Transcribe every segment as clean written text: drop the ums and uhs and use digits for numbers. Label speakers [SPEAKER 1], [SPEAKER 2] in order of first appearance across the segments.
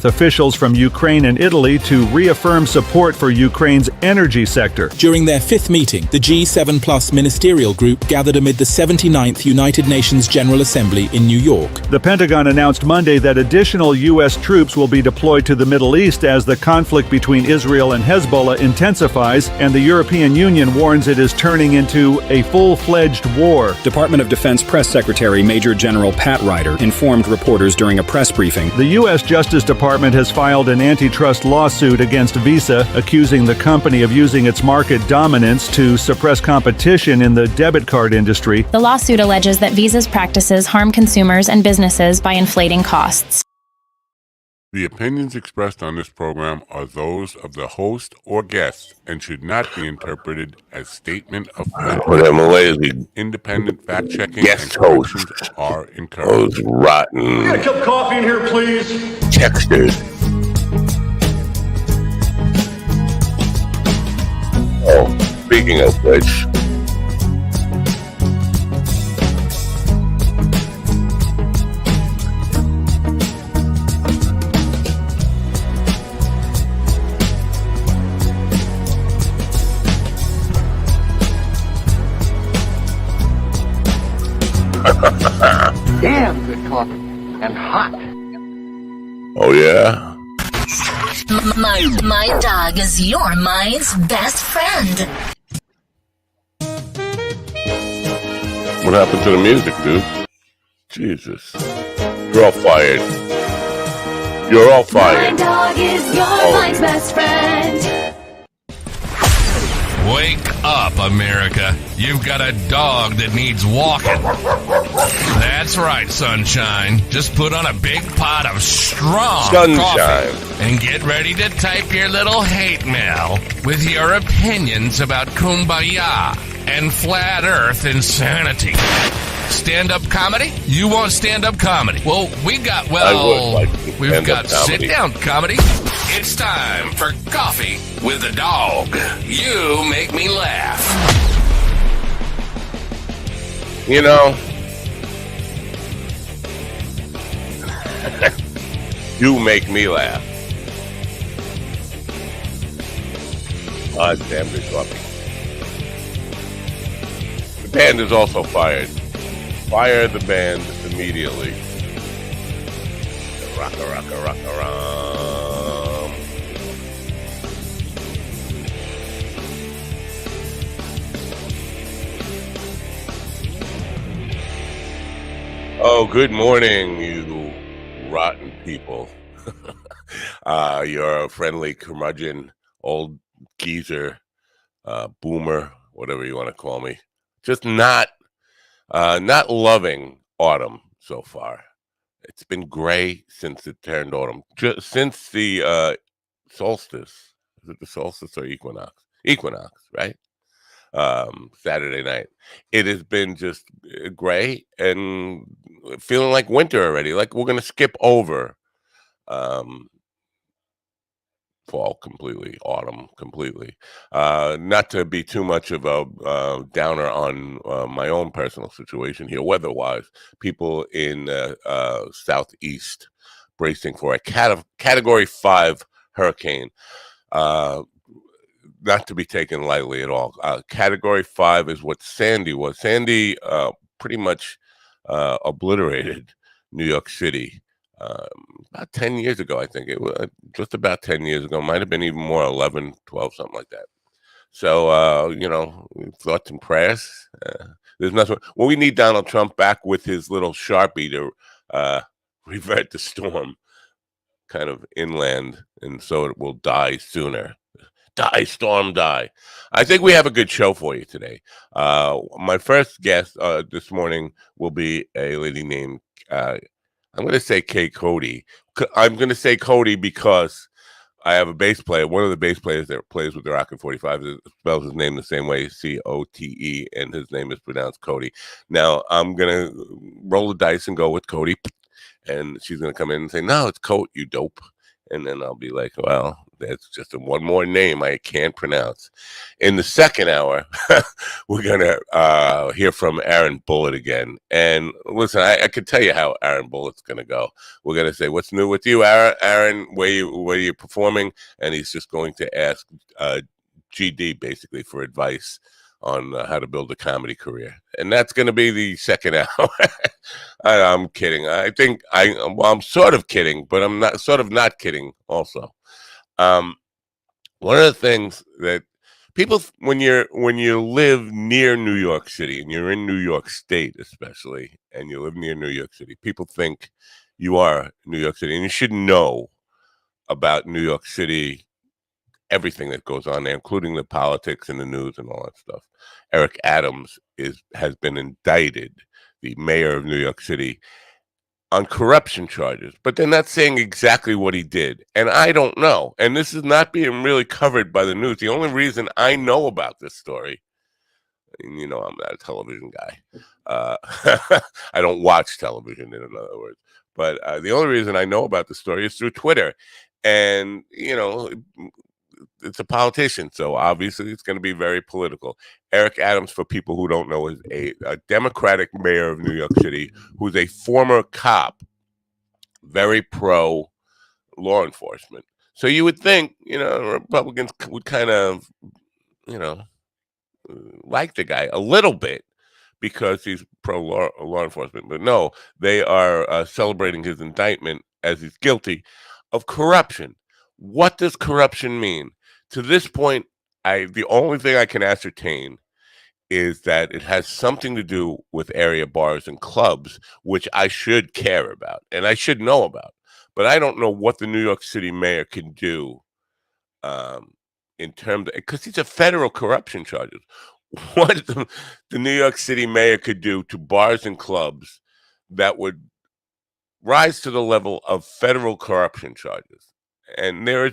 [SPEAKER 1] with officials from Ukraine and Italy to reaffirm support for Ukraine's energy sector.
[SPEAKER 2] During their fifth meeting, the G7+ ministerial group gathered amid the 79th United Nations General Assembly in New York.
[SPEAKER 1] The Pentagon announced Monday that additional U.S. troops will be deployed to the Middle East as the conflict between Israel and Hezbollah intensifies, and the European Union warns it is turning into a full-fledged war.
[SPEAKER 3] Department of Defense Press Secretary Major General Pat Ryder informed reporters during a press briefing.
[SPEAKER 1] The U.S. Justice Department has filed an antitrust lawsuit against Visa, accusing the company of using its market dominance to suppress competition in the debit card industry.
[SPEAKER 4] The lawsuit alleges that Visa's practices harm consumers and businesses by inflating costs.
[SPEAKER 5] The opinions expressed on this program are those of the host or guest and should not be interpreted as statement of fact. Independent fact-checking and corrections are encouraged.
[SPEAKER 6] Rotten.
[SPEAKER 7] Get a cup of coffee in here, please.
[SPEAKER 6] Texters. Oh, speaking of which...
[SPEAKER 7] Damn good coffee. And hot.
[SPEAKER 6] Oh, yeah?
[SPEAKER 8] My dog is your mind's best friend.
[SPEAKER 6] What happened to the music, dude? Jesus. You're all fired. You're all fired.
[SPEAKER 8] My dog is your mind's best friend.
[SPEAKER 9] Wake up, America. You've got a dog that needs walking. That's right, sunshine. Just put on a big pot of strong coffee and get ready to type your little hate mail with your opinions about kumbaya and flat earth insanity. Stand-up comedy? You want stand-up comedy? Well, we've got sit-down comedy. It's time for Coffee with the Dog. You make me laugh.
[SPEAKER 6] You know, you make me laugh. Ah, damn good coffee. The band is also fired. Fire the band immediately. Rock-a-rock-a-rock-a-rum. Oh, good morning, you rotten people. You're a friendly curmudgeon, old geezer, boomer, whatever you want to call me. Just not loving autumn so far. It's been gray since it turned autumn. Just since the solstice. Is it the solstice or equinox? Equinox, right? Saturday night. It has been just gray and feeling like winter already. Like we're going to skip over fall completely, autumn completely. Not to be too much of a downer on my own personal situation here, weather-wise. People in southeast bracing for a Category 5 hurricane. Not to be taken lightly at all. Category 5 is what Sandy was. Sandy pretty much obliterated New York City. About 10 years ago, I think. It was just about 10 years ago. Might have been even more, 11, 12, something like that. So, thoughts and prayers. There's nothing. Well, we need Donald Trump back with his little Sharpie to revert the storm kind of inland, and so it will die sooner. Die, storm, die. I think we have a good show for you today. My first guest this morning will be a lady named I'm going to say Kay Cody. I'm going to say Cody because I have a bass player. One of the bass players that plays with the Rockin' 45 spells his name the same way, Cote, and his name is pronounced Cody. Now, I'm going to roll the dice and go with Cody, and she's going to come in and say, no, it's Coat, you dope. And then I'll be like, well, That's just one more name I can't pronounce. In the second hour, we're going to hear from Aaron Bullitt again. And listen, I can tell you how Aaron Bullitt's going to go. We're going to say, what's new with you, Aaron? Where are you performing? And he's just going to ask GD basically for advice on how to build a comedy career. And that's going to be the second hour. I'm kidding. I'm sort of kidding, but I'm not kidding also. One of the things that people, when you live near New York City, and you're in New York State especially, and you live near New York City, people think you are New York City, and you should know about New York City, everything that goes on there, including the politics and the news and all that stuff. Eric Adams has been indicted, the mayor of New York City, on corruption charges, but they're not saying exactly what he did. And I don't know. And this is not being really covered by the news. The only reason I know about this story, and you know, I'm not a television guy. I don't watch television, in other words. But the only reason I know about the story is through Twitter. And, you know, it's a politician, so obviously it's going to be very political. Eric Adams, for people who don't know, is a Democratic mayor of New York City who's a former cop, very pro law enforcement. So you would think, you know, Republicans would kind of, you know, like the guy a little bit because he's pro law enforcement. But no, they are celebrating his indictment as he's guilty of corruption. What does corruption mean? To this point, the only thing I can ascertain is that it has something to do with area bars and clubs, which I should care about and I should know about. But I don't know what the New York City mayor can do in terms of, because these are federal corruption charges. What the New York City mayor could do to bars and clubs that would rise to the level of federal corruption charges. And there are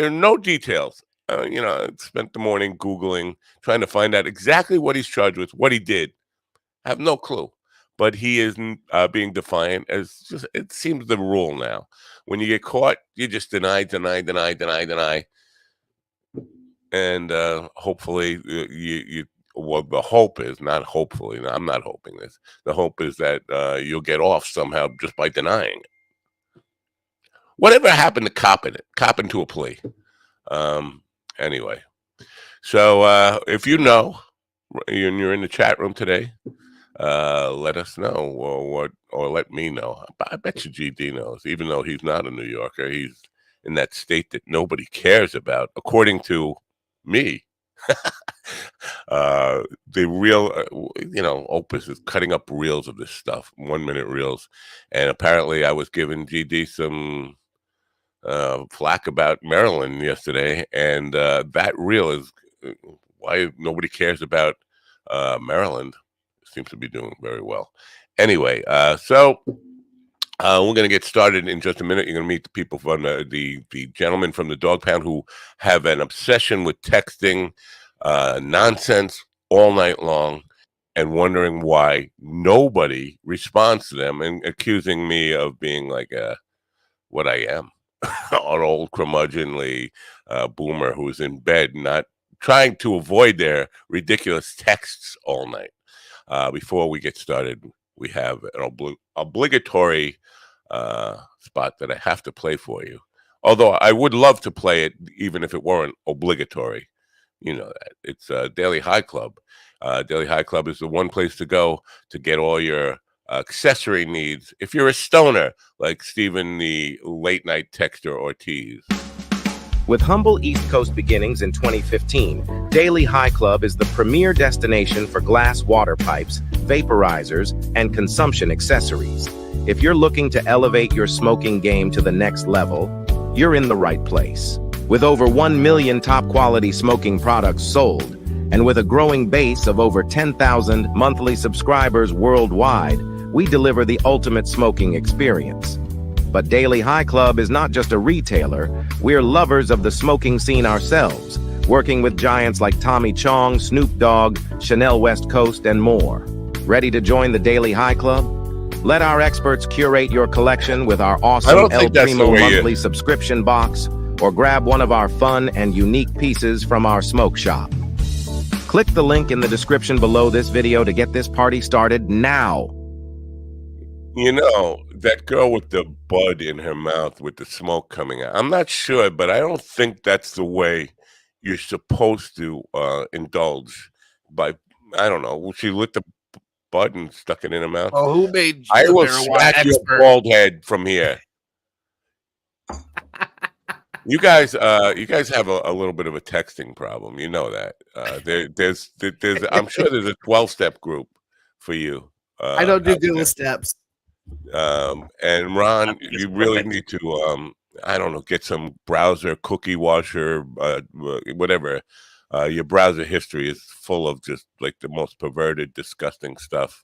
[SPEAKER 6] no details. You know, I spent the morning Googling, trying to find out exactly what he's charged with, what he did. I have no clue. But he is being defiant, as just it seems the rule now. When you get caught, you just deny. And hopefully well, the hope is, not hopefully, no, I'm not hoping this. The hope is that you'll get off somehow just by denying it. Whatever happened to copping to a plea? Anyway, so if you know, and you're in the chat room today, let us know, or let me know. I bet you GD knows, even though he's not a New Yorker. He's in that state that nobody cares about, according to me. The real, you know, Opus is cutting up reels of this stuff, 1 minute reels, and apparently I was giving GD some flack about Maryland yesterday, and that reel is why nobody cares about Maryland. It seems to be doing very well. Anyway, so we're going to get started in just a minute. You're going to meet the people from the gentlemen from the Dog Pound who have an obsession with texting nonsense all night long and wondering why nobody responds to them, and accusing me of being like what I am. An old curmudgeonly boomer who's in bed, not trying to avoid their ridiculous texts all night. Before we get started, we have an obligatory spot that I have to play for you. Although I would love to play it even if it weren't obligatory. You know that. It's Daily High Club. Daily High Club is the one place to go to get all your accessory needs if you're a stoner like Stephen the late night texter Ortiz.
[SPEAKER 10] With humble East Coast beginnings in 2015, Daily High Club is the premier destination for glass water pipes, vaporizers, and consumption accessories. If you're looking to elevate your smoking game to the next level, you're in the right place. With over 1 million top quality smoking products sold, and with a growing base of over 10,000 monthly subscribers worldwide, we deliver the ultimate smoking experience. But Daily High Club is not just a retailer, we're lovers of the smoking scene ourselves, working with giants like Tommy Chong, Snoop Dogg, Chanel West Coast, and more. Ready to join the Daily High Club? Let our experts curate your collection with our awesome El Primo monthly subscription box, or grab one of our fun and unique pieces from our smoke shop. Click the link in the description below this video to get this party started now.
[SPEAKER 6] You know, that girl with the bud in her mouth with the smoke coming out, I'm not sure, but I don't think that's the way you're supposed to indulge by, I don't know, she lit the bud and stuck it in her mouth.
[SPEAKER 11] Oh, who made you
[SPEAKER 6] I
[SPEAKER 11] the
[SPEAKER 6] will
[SPEAKER 11] marijuana
[SPEAKER 6] smack your
[SPEAKER 11] expert?
[SPEAKER 6] bald head from here. You guys have a little bit of a texting problem. You know that. There's I'm sure there's a 12-step group for you.
[SPEAKER 11] I don't do Google steps.
[SPEAKER 6] And Ron, you really need to I don't know, get some browser cookie washer, whatever. Your browser history is full of just like the most perverted, disgusting stuff.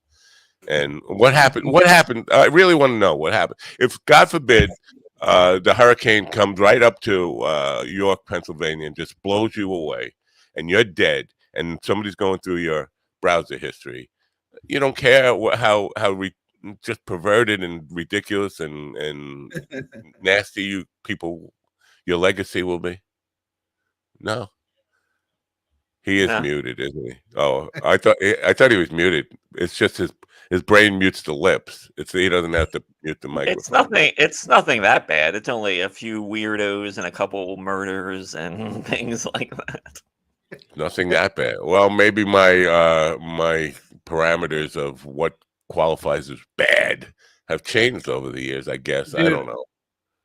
[SPEAKER 6] And what happened? What happened? I really want to know what happened. If God forbid the hurricane comes right up to York, Pennsylvania, and just blows you away, and you're dead, and somebody's going through your browser history, you don't care how just perverted and ridiculous and nasty you people, your legacy will be. No. He is muted, isn't he? Oh, I thought he was muted. It's just his brain mutes the lips. He doesn't have to mute the microphone.
[SPEAKER 12] It's nothing that bad. It's only a few weirdos and a couple murders and things like that.
[SPEAKER 6] Nothing that bad. Well, maybe my parameters of what qualifies as bad have changed over the years, I guess. Dude, I don't know.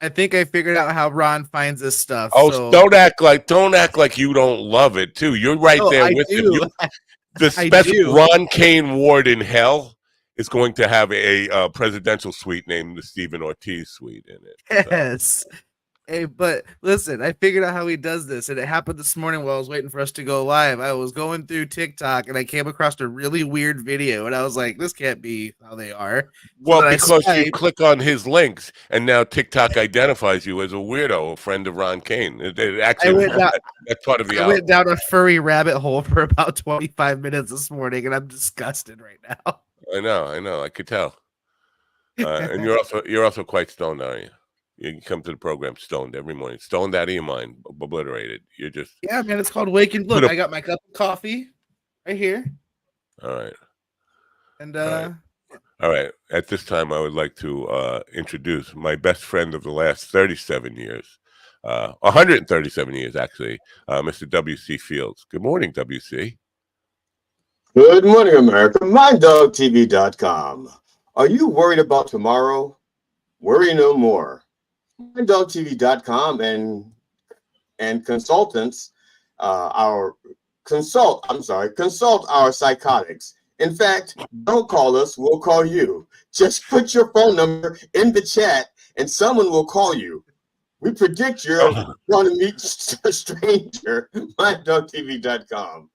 [SPEAKER 11] I think I figured out how Ron finds this stuff.
[SPEAKER 6] Oh, so don't act like you don't love it too. You're right there with him. The special Ron Kane Ward in hell is going to have a presidential suite named the Stephen Ortiz suite in it.
[SPEAKER 11] Yes. Hey, but listen, I figured out how he does this, and it happened this morning while I was waiting for us to go live. I was going through TikTok, and I came across a really weird video, and I was like, this can't be how they are.
[SPEAKER 6] Well, because you click on his links, and now TikTok identifies you as a weirdo, a friend of Ron Kane. Actually, that's part of the
[SPEAKER 11] I went down a furry rabbit hole for about 25 minutes this morning, and I'm disgusted right now.
[SPEAKER 6] I know. I could tell. And you're also quite stoned, aren't you? You come to the program stoned every morning, stoned out of your mind, obliterated. You're just
[SPEAKER 11] man. It's called waking. Look, I got my cup of coffee right here.
[SPEAKER 6] All right,
[SPEAKER 11] and
[SPEAKER 6] all right. At this time, I would like to introduce my best friend of the last 37 years, 137 years actually, Mr. W.C. Fields. Good morning, W.C.
[SPEAKER 13] Good morning, America. MindDogTV.com. Are you worried about tomorrow? Worry no more. MindDogTV.com and consultants consult our psychotics. In fact, don't call us, we'll call you. Just put your phone number in the chat and someone will call you. We predict you're going to meet a stranger. MindDogTV.com.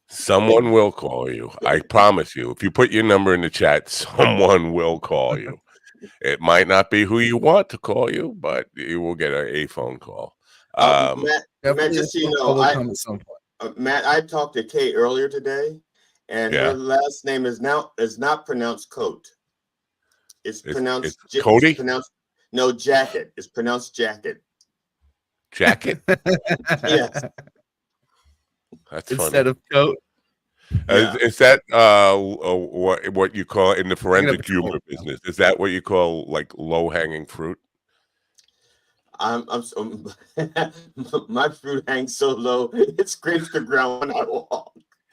[SPEAKER 6] Someone will call you. I promise you. If you put your number in the chat, someone will call you. It might not be who you want to call you, but you will get a phone call.
[SPEAKER 13] Matt, just so you know, Matt, I talked to Kay earlier today, and her last name is not pronounced Coat. It's pronounced
[SPEAKER 6] Cody.
[SPEAKER 13] It's pronounced Jacket. It's pronounced Jacket.
[SPEAKER 6] Jacket.
[SPEAKER 13] Yes.
[SPEAKER 6] That's
[SPEAKER 11] instead
[SPEAKER 6] funny.
[SPEAKER 11] Of Coat.
[SPEAKER 6] Is that what you call in the forensic humor business? Is that what you call like low-hanging fruit?
[SPEAKER 13] My fruit hangs so low it scrapes the ground when I walk.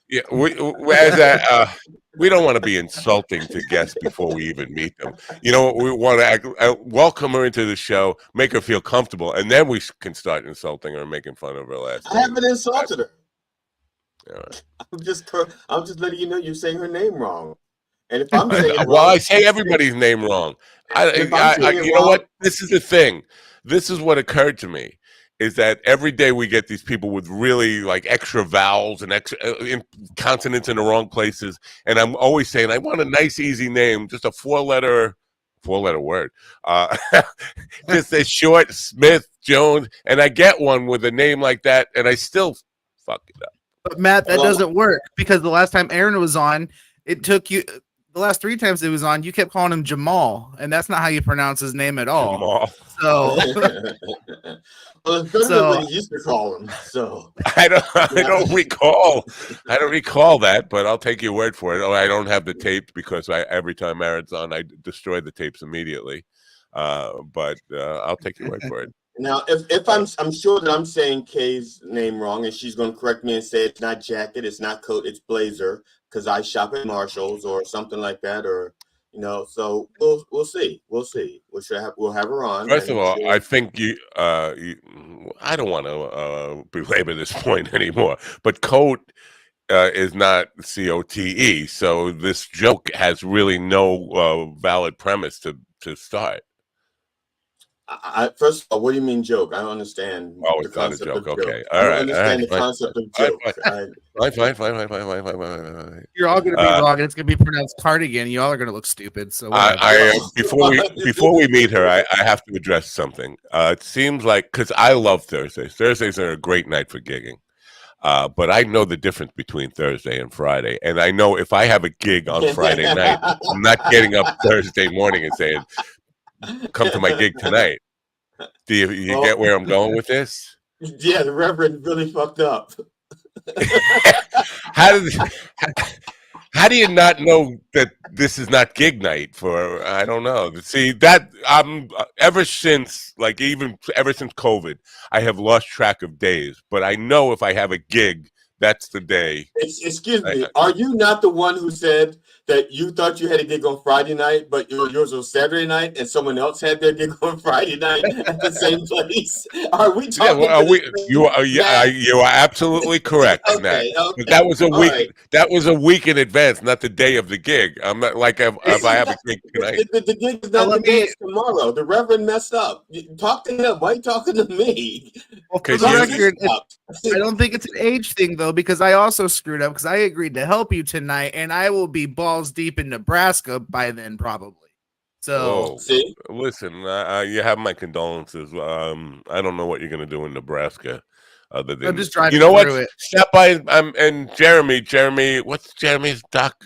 [SPEAKER 6] Yeah, we don't want to be insulting to guests before we even meet them. You know, we want to welcome her into the show, make her feel comfortable, and then we can start insulting her and making fun of her last name.
[SPEAKER 13] I haven't insulted her.
[SPEAKER 6] Right.
[SPEAKER 13] I'm just letting you know you're saying her name wrong. And if I'm saying it
[SPEAKER 6] well,
[SPEAKER 13] wrong,
[SPEAKER 6] I say everybody's name wrong. You know what? This is the thing. This is what occurred to me. Is that every day we get these people with really like extra vowels and extra consonants in the wrong places, and I'm always saying I want a nice, easy name, just a four-letter word, just a short Smith Jones, and I get one with a name like that, and I still fuck it up.
[SPEAKER 11] But Matt, that doesn't work because the last time Aaron was on, it took you. The last 3 times it was on, you kept calling him Jamal, and that's not how you pronounce his name at all.
[SPEAKER 6] Jamal.
[SPEAKER 11] So,
[SPEAKER 13] Well, it's better than what he used to call him. So
[SPEAKER 6] I don't recall that, but I'll take your word for it. Oh, I don't have the tapes because every time Aaron's on, I destroy the tapes immediately. But I'll take your word for it.
[SPEAKER 13] Now, if I'm sure that I'm saying Kay's name wrong, and she's going to correct me and say it's not jacket, it's not coat, it's blazer, because I shop at Marshalls or something like that, or So we'll see. We'll have her on.
[SPEAKER 6] First of all, I think I don't want to belabor this point anymore, but coat is not COTE, so this joke has really no valid premise to start.
[SPEAKER 13] First of all, what do you mean joke? I don't understand.
[SPEAKER 6] Oh, it's not a joke. Okay,
[SPEAKER 13] I don't understand the concept of joke.
[SPEAKER 6] Fine.
[SPEAKER 11] You're all going to be wrong, and it's going to be pronounced cardigan. You all are going to look stupid. So
[SPEAKER 6] before we meet her, I have to address something. It seems like because I love Thursdays. Thursdays are a great night for gigging. But I know the difference between Thursday and Friday, and I know if I have a gig on Friday night, I'm not getting up Thursday morning and saying, "Come to my gig tonight." Do you get where I'm going with this?
[SPEAKER 13] Yeah, the Reverend really fucked up.
[SPEAKER 6] How do you not know that this is not gig night for? I don't know. See that ever since COVID, I have lost track of days. But I know if I have a gig, that's the day.
[SPEAKER 13] Excuse me. Are you not the one who said that you thought you had a gig on Friday night, but yours was Saturday night, and someone else had their gig on Friday night at the same place? Are we talking?
[SPEAKER 6] You are absolutely correct in that. But that was a week. Right. That was a week in advance, not the day of the gig. I'm not like if I have a gig tonight.
[SPEAKER 13] The gig is not the day. It's tomorrow. The Reverend messed up. Talk to him. Why are you talking to me?
[SPEAKER 11] Well, for the record, I don't think it's an age thing though, because I also screwed up because I agreed to help you tonight, and I will be balls deep in Nebraska by then probably. So
[SPEAKER 13] see,
[SPEAKER 6] listen, you have my condolences. I don't know what you're gonna do in Nebraska. Other than
[SPEAKER 11] I'm just driving.
[SPEAKER 6] You know what?
[SPEAKER 11] It.
[SPEAKER 6] Stop by. And Jeremy. What's Jeremy's Doc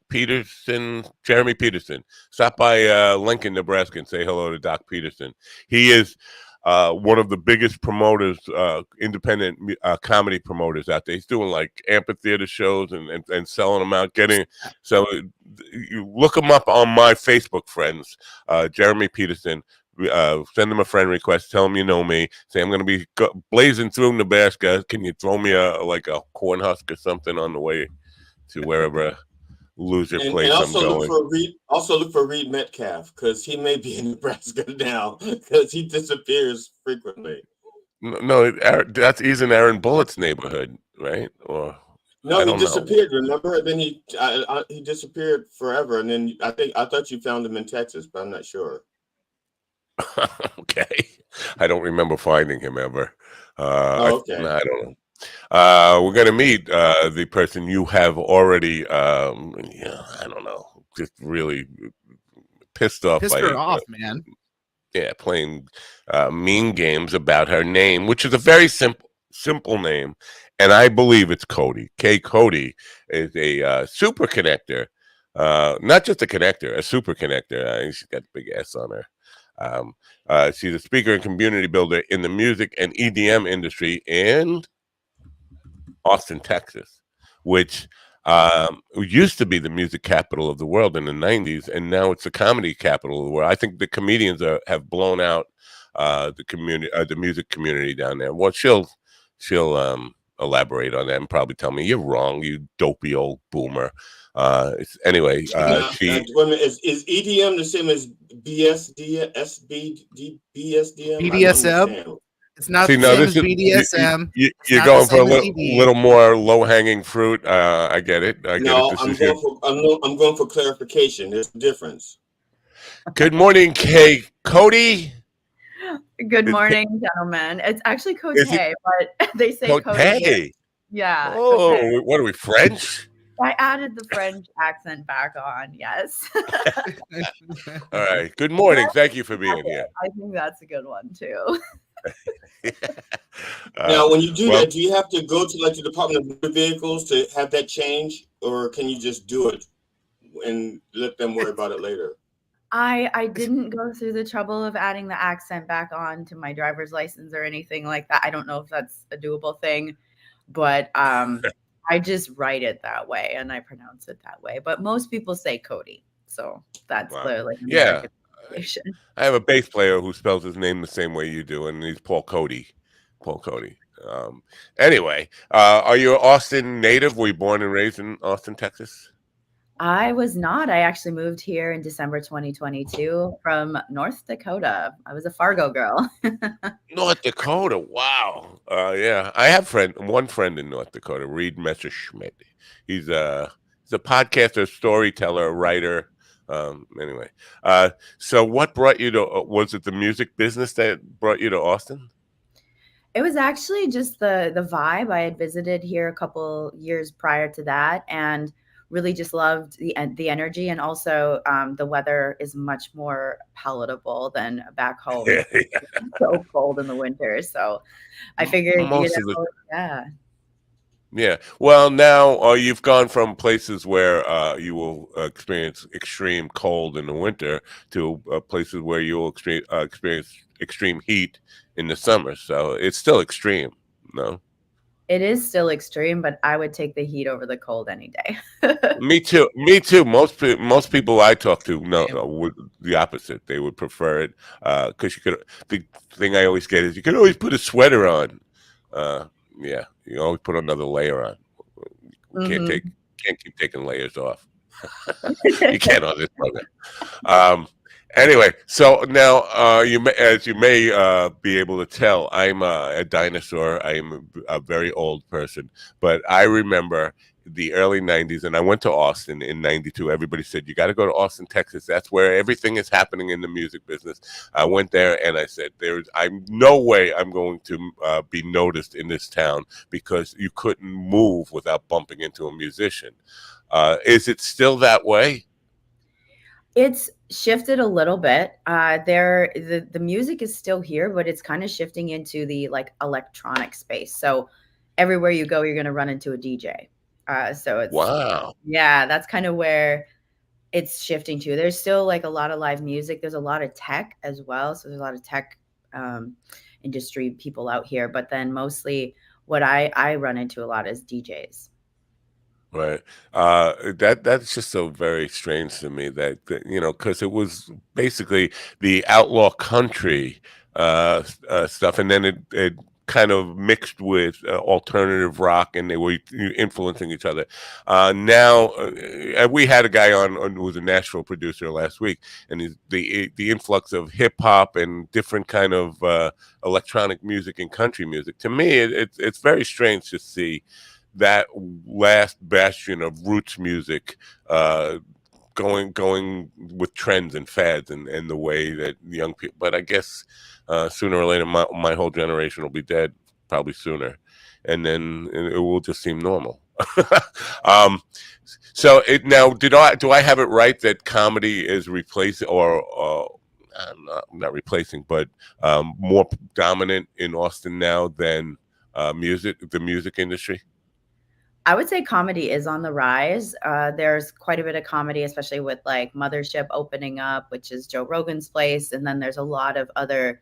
[SPEAKER 6] Peterson? Jeremy Peterson. Stop by Lincoln, Nebraska, and say hello to Doc Peterson. He is one of the biggest promoters, independent comedy promoters out there. He's doing like amphitheater shows and selling them out. So you look him up on my Facebook friends, Jeremy Peterson. Send him a friend request. Tell him you know me. Say I'm going to be blazing through Nebraska. Can you throw me a corn husk or something on the way to wherever loser place I'm going?
[SPEAKER 13] Look for Reed Metcalf because he may be in Nebraska now because he disappears frequently.
[SPEAKER 6] No, he's in Aaron Bullett's neighborhood, right? Or
[SPEAKER 13] no, he disappeared. Remember? And then he disappeared forever. And then I thought you found him in Texas, but I'm not sure.
[SPEAKER 6] Okay, I don't remember finding him ever.
[SPEAKER 13] Okay,
[SPEAKER 6] I don't know. We're gonna meet the person you have already. I don't know, just really pissed off.
[SPEAKER 11] Pissed her off, man.
[SPEAKER 6] Yeah, playing mean games about her name, which is a very simple name, and I believe it's Cody. Kay Cody is a super connector, not just a connector, a super connector. She's got a big S on her. She's a speaker and community builder in the music and EDM industry in Austin, Texas, which used to be the music capital of the world in the 90s, and now it's the comedy capital of the world. I think the comedians have blown out the music community down there. Well, she'll elaborate on that and probably tell me you're wrong, you dopey old boomer. Anyway,
[SPEAKER 13] is EDM the same as BSDM?
[SPEAKER 11] BDSM? It's not the same as BDSM.
[SPEAKER 6] You're going for a little more low-hanging fruit. I get it.
[SPEAKER 13] I'm going for clarification. There's a difference.
[SPEAKER 6] Good morning, Kay Cody.
[SPEAKER 14] Good morning, gentlemen. It's actually Cote, but they say Cote. Yeah.
[SPEAKER 6] Oh, what are we, French?
[SPEAKER 14] I added the French accent back on, yes.
[SPEAKER 6] All right. Good morning. Thank you for being here.
[SPEAKER 14] I think that's a good one, too.
[SPEAKER 13] Now, when you do that, do you have to go to the Department of Motor Vehicles to have that change, or can you just do it and let them worry about it later?
[SPEAKER 14] I didn't go through the trouble of adding the accent back on to my driver's license or anything like that. I don't know if that's a doable thing, but I just write it that way and I pronounce it that way. But most people say Cody, so that's the like American pronunciation.
[SPEAKER 6] I have a bass player who spells his name the same way you do, and he's Paul Cody. Paul Cody. Anyway, are you an Austin native? Were you born and raised in Austin, Texas?
[SPEAKER 14] I was not. I actually moved here in December 2022 from North Dakota. I was a Fargo girl.
[SPEAKER 6] North Dakota. Wow. Yeah, I have one friend in North Dakota, Reed Messerschmidt. He's a podcaster, storyteller, writer. Anyway, so what brought you to? Was it the music business that brought you to Austin?
[SPEAKER 14] It was actually just the vibe. I had visited here a couple years prior to that, and really just loved the energy, and also the weather is much more palatable than back home. It's so cold in the winter, so I figured,
[SPEAKER 6] Yeah. Well, now you've gone from places where you will experience extreme cold in the winter to places where you will experience extreme heat in the summer. So it's still extreme, no?
[SPEAKER 14] It is still extreme, but I would take the heat over the cold any day.
[SPEAKER 6] Me too. Me too. Most people I talk to would the opposite. They would prefer it because you could. The thing I always get is you can always put a sweater on. Yeah, you always put another layer on. Can't keep taking layers off. You can't on this program. Anyway, so now as you may be able to tell, I'm a dinosaur. I'm a very old person, but I remember the early 90s, and I went to Austin in 92. Everybody said, you got to go to Austin, Texas. That's where everything is happening in the music business. I went there and I said, I'm no way I'm going to be noticed in this town, because you couldn't move without bumping into a musician. Is it still that way?
[SPEAKER 14] It's shifted a little bit. The music is still here, but it's kind of shifting into the like electronic space. So everywhere you go, you're going to run into a DJ. So it's yeah, that's kind of where it's shifting to. There's still like a lot of live music. There's a lot of tech as well. So there's a lot of tech industry people out here, but then mostly what I run into a lot is DJs.
[SPEAKER 6] Right. That's just so very strange to me that because it was basically the outlaw country stuff, and then it kind of mixed with alternative rock, and they were influencing each other. Now, we had a guy on who was a Nashville producer last week, and the influx of hip hop and different kind of electronic music and country music. To me, it's very strange to see that last bastion of roots music going with trends and fads and the way that young people. But I guess sooner or later, my whole generation will be dead, probably sooner, and then it will just seem normal. So now, do I have it right that comedy is replacing, or not replacing, but more dominant in Austin now than the music industry?
[SPEAKER 14] I would say comedy is on the rise. There's quite a bit of comedy, especially with like Mothership opening up, which is Joe Rogan's place. And then there's a lot of other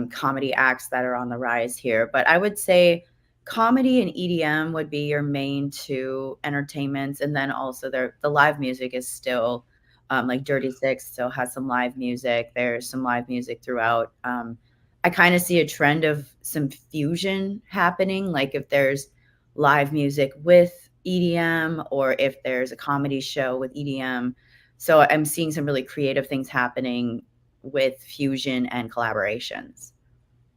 [SPEAKER 14] comedy acts that are on the rise here. But I would say comedy and EDM would be your main two entertainments. And then also the live music is still like Dirty Six still has some live music. There's some live music throughout. I kind of see a trend of some fusion happening. Like if there's live music with EDM, or if there's a comedy show with EDM. So I'm seeing some really creative things happening with fusion and collaborations.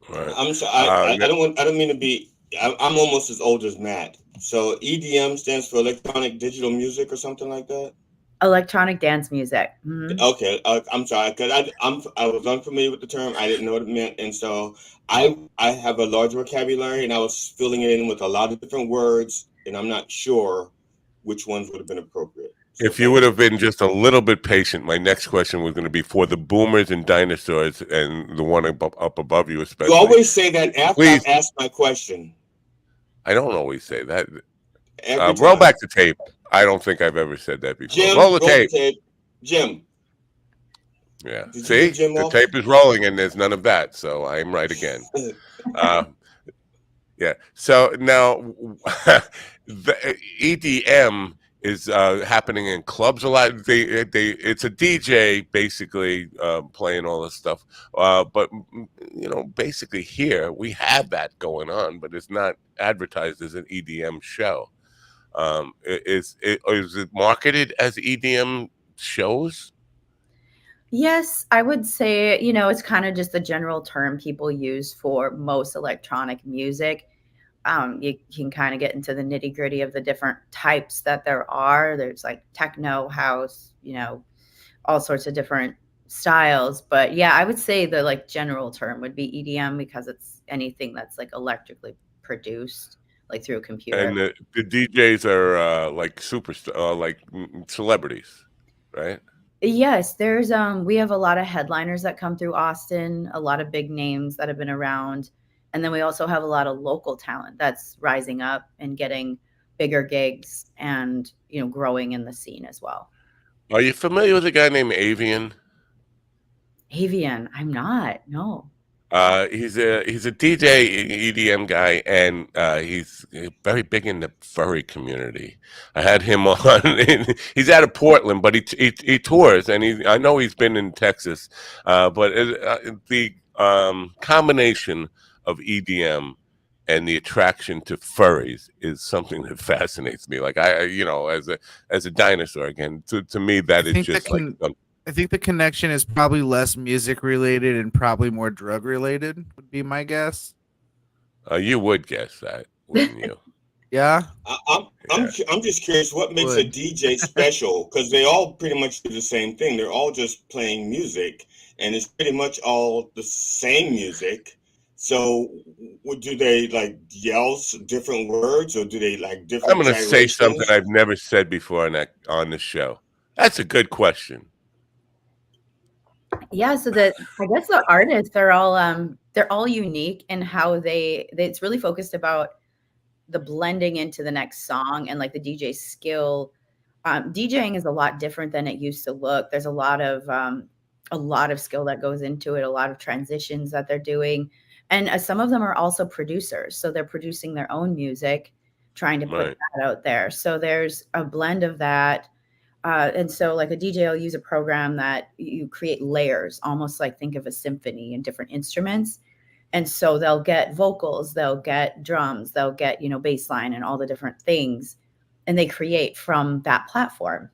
[SPEAKER 6] Right.
[SPEAKER 13] I'm sorry. I don't mean to be. I'm almost as old as Matt. So EDM stands for electronic digital music or something like that.
[SPEAKER 14] Electronic dance music. Mm-hmm.
[SPEAKER 13] Okay, I'm sorry, because I was unfamiliar with the term. I didn't know what it meant, and so I have a large vocabulary, and I was filling it in with a lot of different words, and I'm not sure which ones would have been appropriate. So
[SPEAKER 6] if you would have been just a little bit patient, my next question was going to be for the boomers and dinosaurs, and the one up above you especially.
[SPEAKER 13] You always say that after I ask my question.
[SPEAKER 6] I don't always say that. Roll back the tape. I don't think I've ever said that before.
[SPEAKER 13] Jim,
[SPEAKER 6] roll the tape.
[SPEAKER 13] Jim.
[SPEAKER 6] Yeah.
[SPEAKER 13] Did you
[SPEAKER 6] See,
[SPEAKER 13] get Jim
[SPEAKER 6] the
[SPEAKER 13] off?
[SPEAKER 6] tape is rolling, and there's none of that. So I am right again. Uh, yeah. So now the EDM is happening in clubs a lot. It's a DJ basically playing all this stuff. But basically here we have that going on, but it's not advertised as an EDM show. Is it marketed as EDM shows?
[SPEAKER 14] Yes, I would say, it's kind of just the general term people use for most electronic music. You can kind of get into the nitty gritty of the different types that there are. There's like techno, house, all sorts of different styles. But yeah, I would say the like general term would be EDM because it's anything that's like electrically produced, like through a computer.
[SPEAKER 6] And the DJs are like superstar, like celebrities, right?
[SPEAKER 14] Yes, we have a lot of headliners that come through Austin, a lot of big names that have been around. And then we also have a lot of local talent that's rising up and getting bigger gigs and, growing in the scene as well.
[SPEAKER 6] Are you familiar with a guy named Avian?
[SPEAKER 14] Avian, I'm not. No.
[SPEAKER 6] He's a DJ EDM guy, and he's very big in the furry community. I had him on. He's out of Portland, but he tours, and I know he's been in Texas. But the combination of EDM and the attraction to furries is something that fascinates me. Like as a dinosaur again, to me that is just like.
[SPEAKER 11] I think the connection is probably less music related and probably more drug related would be my guess.
[SPEAKER 6] You would guess that, wouldn't you?
[SPEAKER 11] Yeah.
[SPEAKER 13] I'm just curious what makes a DJ special, because they all pretty much do the same thing. They're all just playing music, and it's pretty much all the same music. So, do they like yell different words, or do they like different?
[SPEAKER 6] I'm going to say something I've never said before on this show. That's a good question.
[SPEAKER 14] Yeah, so I guess the artists are they're all unique in how it's really focused about the blending into the next song and like the DJ skill. DJing is a lot different than it used to look. There's a lot of skill that goes into it, a lot of transitions that they're doing. And some of them are also producers. So they're producing their own music, trying to put that out there. So there's a blend of that. And so like a DJ will use a program that you create layers, almost like think of a symphony and different instruments. And so they'll get vocals, they'll get drums, they'll get, bass line and all the different things. And they create from that platform.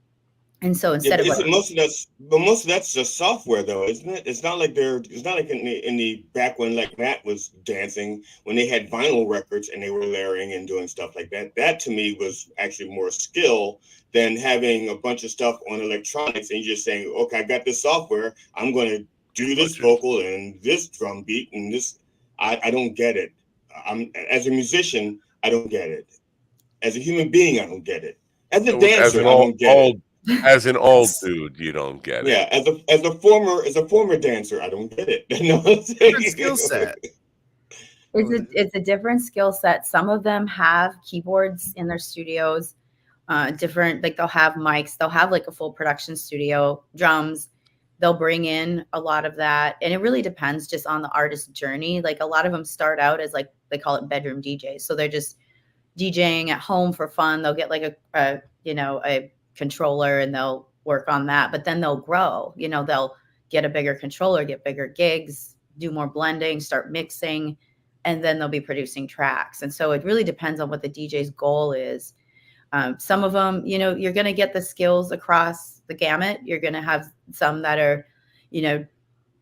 [SPEAKER 14] And so instead of
[SPEAKER 13] most of that's just software though, isn't it? It's not like in the back when like Matt was dancing, when they had vinyl records and they were layering and doing stuff like that. That to me was actually more skill than having a bunch of stuff on electronics and you're just saying, okay, I got this software, I'm going to do this vocal and this drum beat and this. I don't get it. As a musician, I don't get it. As a human being, I don't get it. As a dancer, I don't get it.
[SPEAKER 6] As an old dude, you don't get it.
[SPEAKER 13] Yeah, as a former dancer, I don't get it.
[SPEAKER 11] Different skill set.
[SPEAKER 14] It's a different skill set. Some of them have keyboards in their studios, different, like they'll have mics, they'll have like a full production studio, drums. They'll bring in a lot of that. And it really depends just on the artist's journey. Like a lot of them start out as like, they call it bedroom DJs. So they're just DJing at home for fun. They'll get like a controller and they'll work on that, but then they'll grow, they'll get a bigger controller, get bigger gigs, do more blending, start mixing, and then they'll be producing tracks. And so it really depends on what the DJ's goal is. Some of them, you're going to get the skills across the gamut. You're going to have some that are,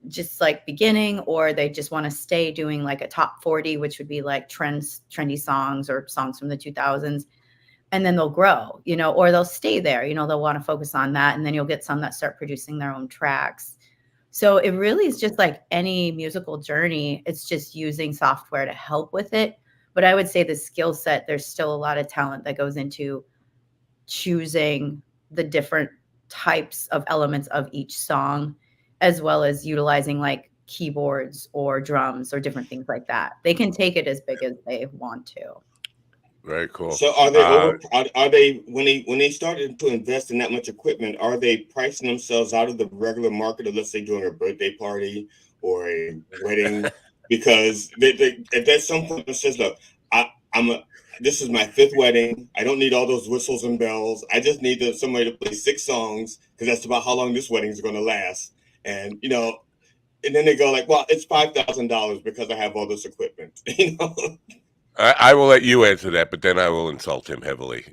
[SPEAKER 14] just like beginning, or they just want to stay doing like a top 40, which would be like trendy songs or songs from the 2000s. And then they'll grow, or they'll stay there, they'll want to focus on that. And then you'll get some that start producing their own tracks. So it really is just like any musical journey. It's just using software to help with it. But I would say the skill set, there's still a lot of talent that goes into choosing the different types of elements of each song, as well as utilizing like keyboards or drums or different things like that. They can take it as big as they want to.
[SPEAKER 6] Very cool.
[SPEAKER 13] So are they are they when they started to invest in that much equipment, are they pricing themselves out of the regular market of, let's say, doing a birthday party or a wedding? Because they at some point it says, look, this is my 5th wedding. I don't need all those whistles and bells. I just need somebody to play 6 songs because that's about how long this wedding is going to last. And and then they go like, well, it's $5,000 because I have all this equipment.
[SPEAKER 6] I will let you answer that, but then I will insult him heavily.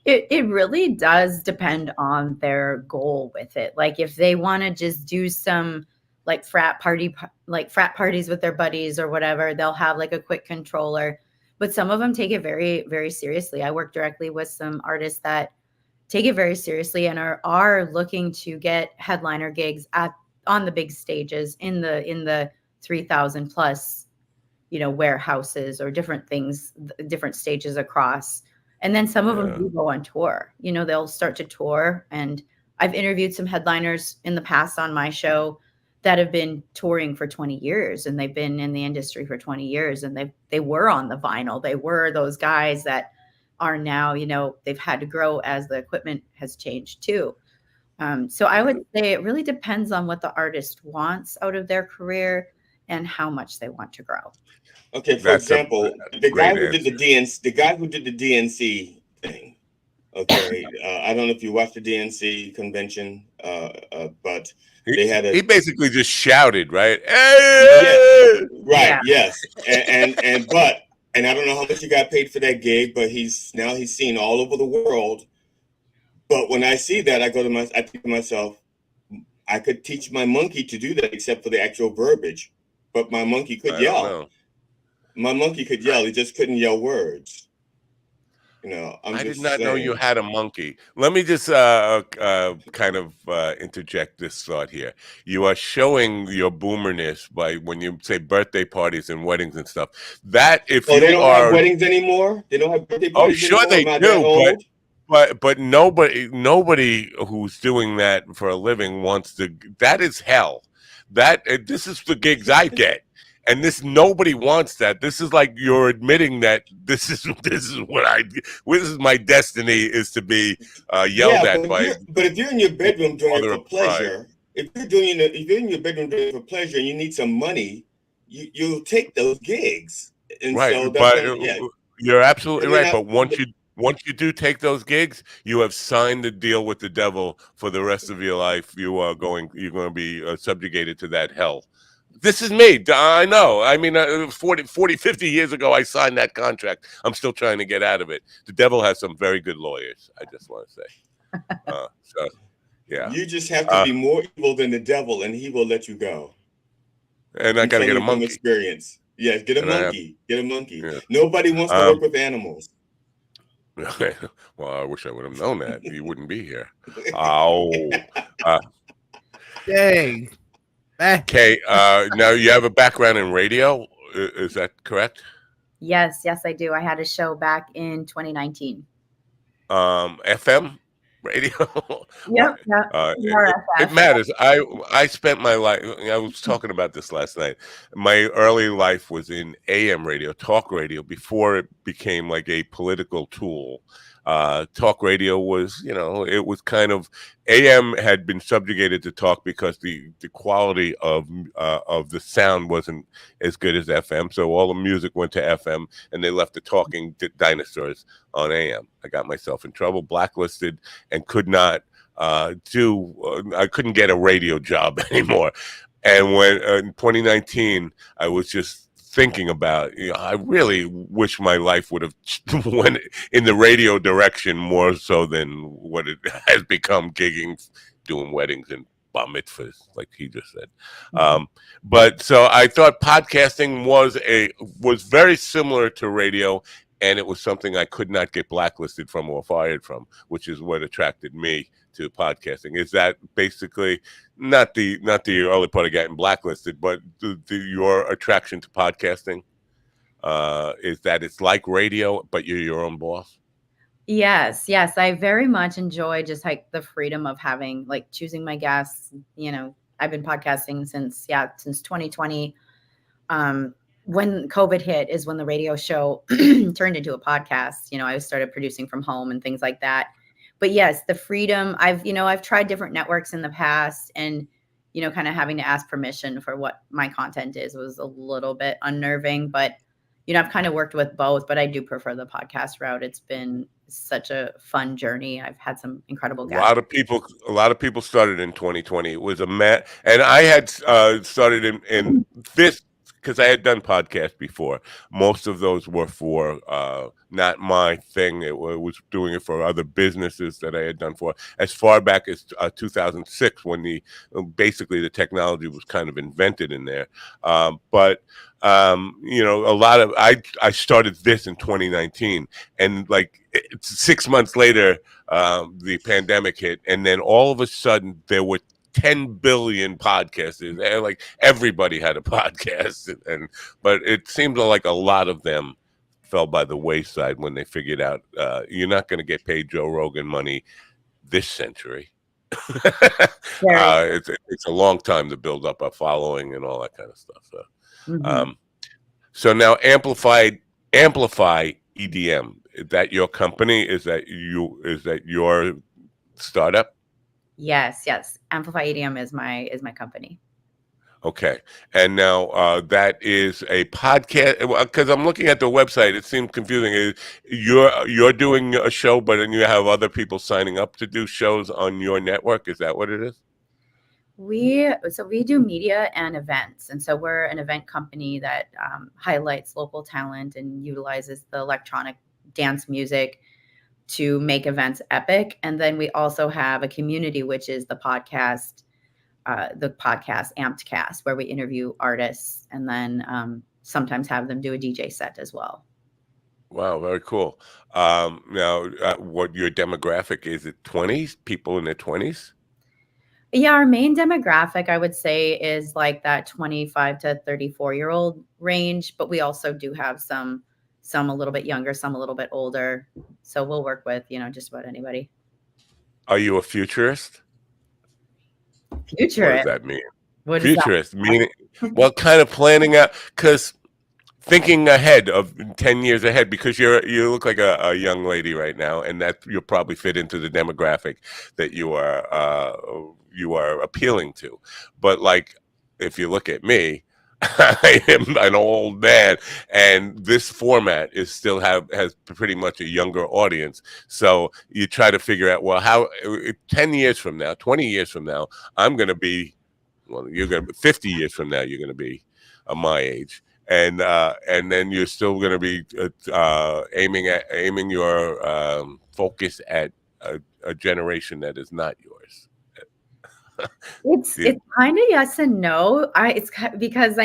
[SPEAKER 14] It really does depend on their goal with it. Like if they want to just do some like frat parties with their buddies or whatever, they'll have like a quick controller. But some of them take it very, very seriously. I work directly with some artists that take it very seriously and are looking to get headliner gigs on the big stages in the 3,000 plus, warehouses or different things, different stages across. And then some of them do go on tour. They'll start to tour. And I've interviewed some headliners in the past on my show that have been touring for 20 years and they've been in the industry for 20 years and they were on the vinyl. They were those guys that are now, they've had to grow as the equipment has changed too. So I would say it really depends on what the artist wants out of their career and how much they want to grow.
[SPEAKER 13] Okay, for example, the guy who did the DNC thing. Okay, I don't know if you watched the DNC convention, but he
[SPEAKER 6] basically just shouted, right?
[SPEAKER 13] Hey! Yeah, right. Yeah. Yes, and I don't know how much he got paid for that gig, but he's seen all over the world. But when I see that, I think to myself, I could teach my monkey to do that, except for the actual verbiage. But my monkey could yell. My monkey could yell. He just couldn't yell words.
[SPEAKER 6] I did not know you had a monkey. Let me just kind of interject this thought here. You are showing your boomerness by when you say birthday parties and weddings and stuff. That if
[SPEAKER 13] they don't have weddings anymore. They don't have birthday parties.
[SPEAKER 6] Oh, sure they do, but nobody who's doing that for a living wants to. That is hell. This is the gigs I get. And nobody wants that. This is like you're admitting that this is my destiny is to be yelled at by.
[SPEAKER 13] But if you're in your bedroom doing it for pleasure, if you're in your bedroom doing it for pleasure and you need some money, you'll take those gigs. And
[SPEAKER 6] right,
[SPEAKER 13] so
[SPEAKER 6] but you're absolutely right. But once you do take those gigs, you have signed the deal with the devil for the rest of your life. You're going to be subjugated to that hell. This is me. I know. I mean, 40, 50 years ago, I signed that contract. I'm still trying to get out of it. The devil has some very good lawyers, I just want to say. Yeah.
[SPEAKER 13] You just have to be more evil than the devil, and he will let you go.
[SPEAKER 6] And I got to get a monkey.
[SPEAKER 13] Experience. Yes, get a monkey. Get a monkey.
[SPEAKER 6] Yeah.
[SPEAKER 13] Nobody wants to work with animals.
[SPEAKER 6] Well, I wish I would have known that. You wouldn't be here. Oh.
[SPEAKER 11] Dang.
[SPEAKER 6] Okay, now you have a background in radio, is that correct?
[SPEAKER 14] Yes, I do. I had a show back in 2019.
[SPEAKER 6] FM radio?
[SPEAKER 14] Yep.
[SPEAKER 6] It matters. I spent my life, I was talking about this last night. My early life was in AM radio, talk radio, before it became like a political tool. Talk radio was, it was kind of, AM had been subjugated to talk because the quality of the sound wasn't as good as FM. So all the music went to FM and they left the talking dinosaurs on AM. I got myself in trouble, blacklisted, and could not I couldn't get a radio job anymore. And when in 2019, I was just thinking about, I really wish my life would have went in the radio direction more so than what it has become, gigging, doing weddings and bar mitzvahs, like he just said. But so I thought podcasting was very similar to radio, and it was something I could not get blacklisted from or fired from, which is what attracted me to podcasting. Is that basically not the early part of getting blacklisted, but your attraction to podcasting is that it's like radio, but you're your own boss?
[SPEAKER 14] Yes. I very much enjoy just like the freedom of having, like, choosing my guests. I've been podcasting since 2020. when COVID hit is when the radio show turned into a podcast. You know, I started producing from home and things like that. But yes, the freedom, I've tried different networks in the past, and, you know, kind of having to ask permission for what my content is was a little bit unnerving, but, you know, I've kind of worked with both, but I do prefer the podcast route. It's been such a fun journey. I've had some incredible
[SPEAKER 6] A
[SPEAKER 14] guests.
[SPEAKER 6] lot of people started in 2020. It was and I had started in this because I had done podcasts before. Most of those were for not my thing. It was doing it for other businesses that I had done for as far back as 2006, when basically the technology was kind of invented in there. But you know, I started this in 2019, and like 6 months later, the pandemic hit, and then all of a sudden there were 10 billion podcasters, and like everybody had a podcast, but it seemed like a lot of them fell by the wayside when they figured out you're not going to get paid Joe Rogan money this century. It's a long time to build up a following and all that kind of stuff. So, so now Amplify EDM. Is that your company? Is that your startup?
[SPEAKER 14] Yes. Amplify EDM is my company.
[SPEAKER 6] Okay. And now that is a podcast, because I'm looking at the website. It seems confusing. You're doing a show, but then you have other people signing up to do shows on your network. Is that what it is?
[SPEAKER 14] We do media and events. And so we're an event company that highlights local talent and utilizes the electronic dance music to make events epic. And then we also have a community, which is the podcast Amped Cast, where we interview artists and then sometimes have them do a DJ set as well.
[SPEAKER 6] Wow, very cool. Now, what your demographic is? It 20s, people in their 20s?
[SPEAKER 14] Yeah, our main demographic, I would say, is like that 25 to 34-year-old range, but we also do have some a little bit younger, some a little bit older. So we'll work with, you know, just about anybody.
[SPEAKER 6] Are you a futurist?
[SPEAKER 14] Futurist?
[SPEAKER 6] What does that mean?
[SPEAKER 14] What
[SPEAKER 6] futurist, meaning, well, kind of planning out, because thinking ahead of 10 years ahead, because you look like a young lady right now, and that you'll probably fit into the demographic that you are appealing to. But like, if you look at me, I am an old man, and this format has pretty much a younger audience. So you try to figure out, well, how 10 years from now, 20 years from now, I'm going to be, well, you're going to be 50 years from now, you're going to be my age. And then you're still going to be aiming your focus at a generation that is not yours.
[SPEAKER 14] It's kind of yes and no. It's because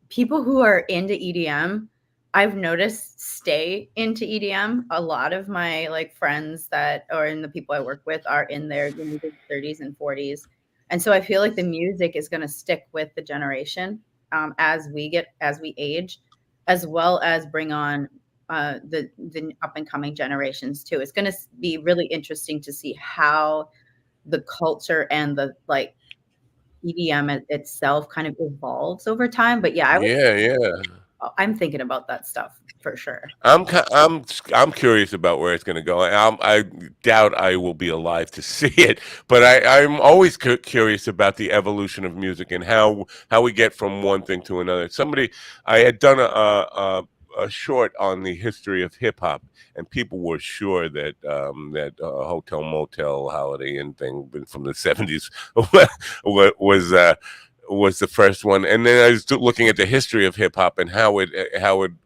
[SPEAKER 14] people who are into EDM, I've noticed stay into EDM. A lot of my like friends and the people I work with are in their 30s and 40s, and so I feel like the music is going to stick with the generation as we age, as well as bring on the up and coming generations too. It's going to be really interesting to see how the culture and the like EDM itself kind of evolves over time. But yeah, I'm thinking about that stuff for sure.
[SPEAKER 6] I'm curious about where it's going to go. I doubt I will be alive to see it, but I'm always curious about the evolution of music and how we get from one thing to another. I had done a short on the history of hip hop, and people were sure that that Hotel Motel Holiday Inn thing from the 70s was the first one. And then I was looking at the history of hip hop and how it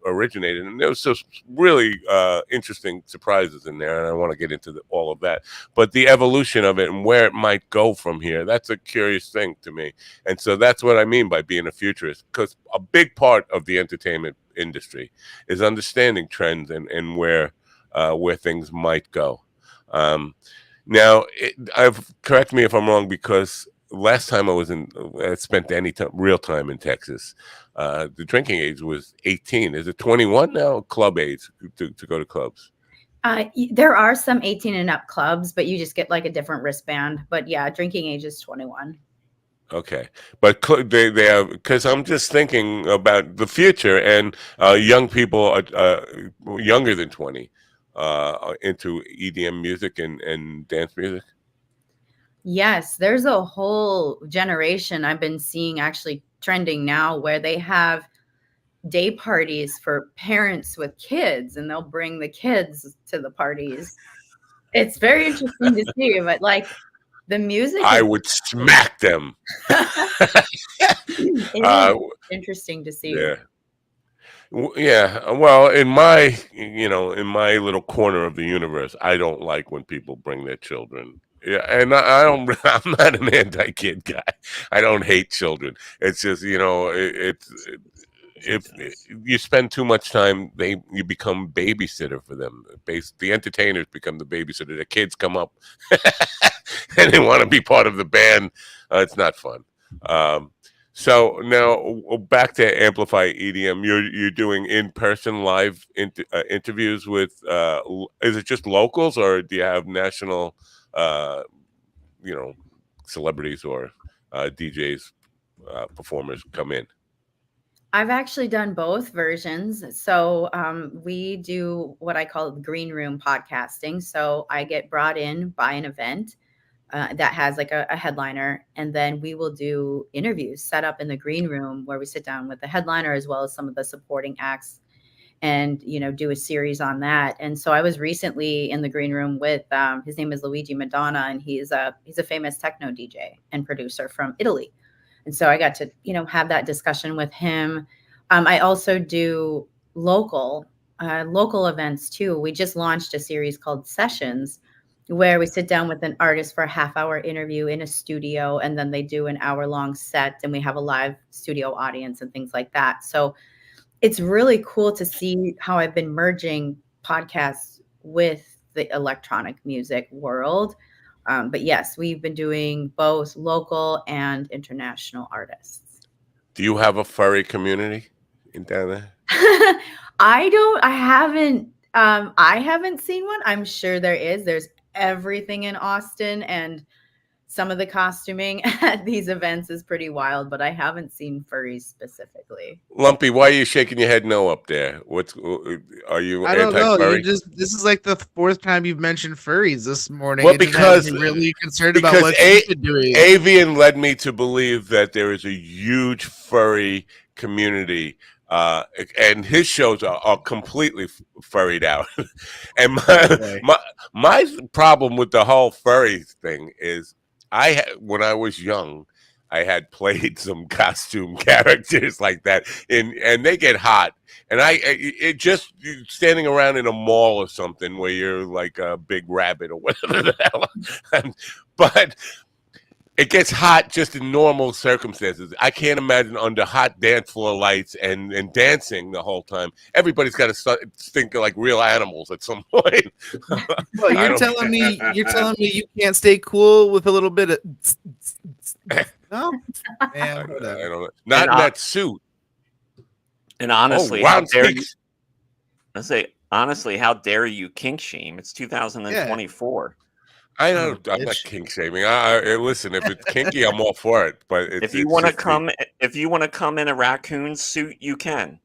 [SPEAKER 6] originated, and there was some really interesting surprises in there, and I want to get into all of that. But the evolution of it and where it might go from here, that's a curious thing to me. And so that's what I mean by being a futurist, because a big part of the entertainment industry is understanding trends and where things might go. Now, correct me if I'm wrong, because last time I spent any real time in Texas, the drinking age was 18. Is it 21 now? Club age to go to clubs?
[SPEAKER 14] There are some 18 and up clubs, but you just get like a different wristband. But yeah, drinking age is 21.
[SPEAKER 6] Okay, but they have, because I'm just thinking about the future and young people younger than 20 into EDM music and dance music.
[SPEAKER 14] Yes, there's a whole generation I've been seeing actually trending now where they have day parties for parents with kids, and they'll bring the kids to the parties. It's very interesting to see, but like the music
[SPEAKER 6] I
[SPEAKER 14] is
[SPEAKER 6] would smack them.
[SPEAKER 14] it is interesting to see.
[SPEAKER 6] Yeah. Yeah, well, in my little corner of the universe, I don't like when people bring their children. Yeah, and I don't. I'm not an anti-kid guy. I don't hate children. It's just if you spend too much time, you become babysitter for them. The entertainers become the babysitter. The kids come up and they want to be part of the band. It's not fun. So now back to Amplify EDM. You're doing in-person live interviews with. Is it just locals, or do you have national, you know, celebrities or DJs, performers come in?
[SPEAKER 14] I've actually done both versions. So we do what I call green room podcasting. So I get brought in by an event that has like a headliner, and then we will do interviews set up in the green room where we sit down with the headliner as well as some of the supporting acts, and do a series on that. And so I was recently in the green room with his name is Luigi Madonna, and he's a famous techno DJ and producer from Italy. And so I got to, have that discussion with him. I also do local events too. We just launched a series called Sessions, where we sit down with an artist for a half-hour interview in a studio, and then they do an hour-long set, and we have a live studio audience and things like that. So it's really cool to see how I've been merging podcasts with the electronic music world. But yes, we've been doing both local and international artists.
[SPEAKER 6] Do you have a furry community in down there?
[SPEAKER 14] I haven't seen one. I'm sure there is. There's everything in Austin, and some of the costuming at these events is pretty wild, but I haven't seen furries specifically.
[SPEAKER 6] Lumpy, why are you shaking your head no up there? Are you
[SPEAKER 11] I don't know.
[SPEAKER 6] anti-furry?
[SPEAKER 11] This is like the fourth time you've mentioned furries this morning.
[SPEAKER 6] Well, because
[SPEAKER 11] really concerned about what you've been doing.
[SPEAKER 6] Avian led me to believe that there is a huge furry community, and his shows are completely furried out. And my problem with the whole furry thing is, when I was young, I had played some costume characters like that, and they get hot. And it just standing around in a mall or something where you're like a big rabbit or whatever the hell. But it gets hot just in normal circumstances. I can't imagine under hot dance floor lights and dancing the whole time. Everybody's got to think like real animals at some point.
[SPEAKER 11] Well, you're telling me you can't stay cool with a little bit of no? Man,
[SPEAKER 6] I don't know. Not in that suit.
[SPEAKER 12] And honestly,
[SPEAKER 6] how
[SPEAKER 12] dare you kink shame? It's 2024.
[SPEAKER 6] I don't. I'm not kink shaming. Listen, if it's kinky, I'm all for it. But
[SPEAKER 12] if you want to come in a raccoon suit, you can.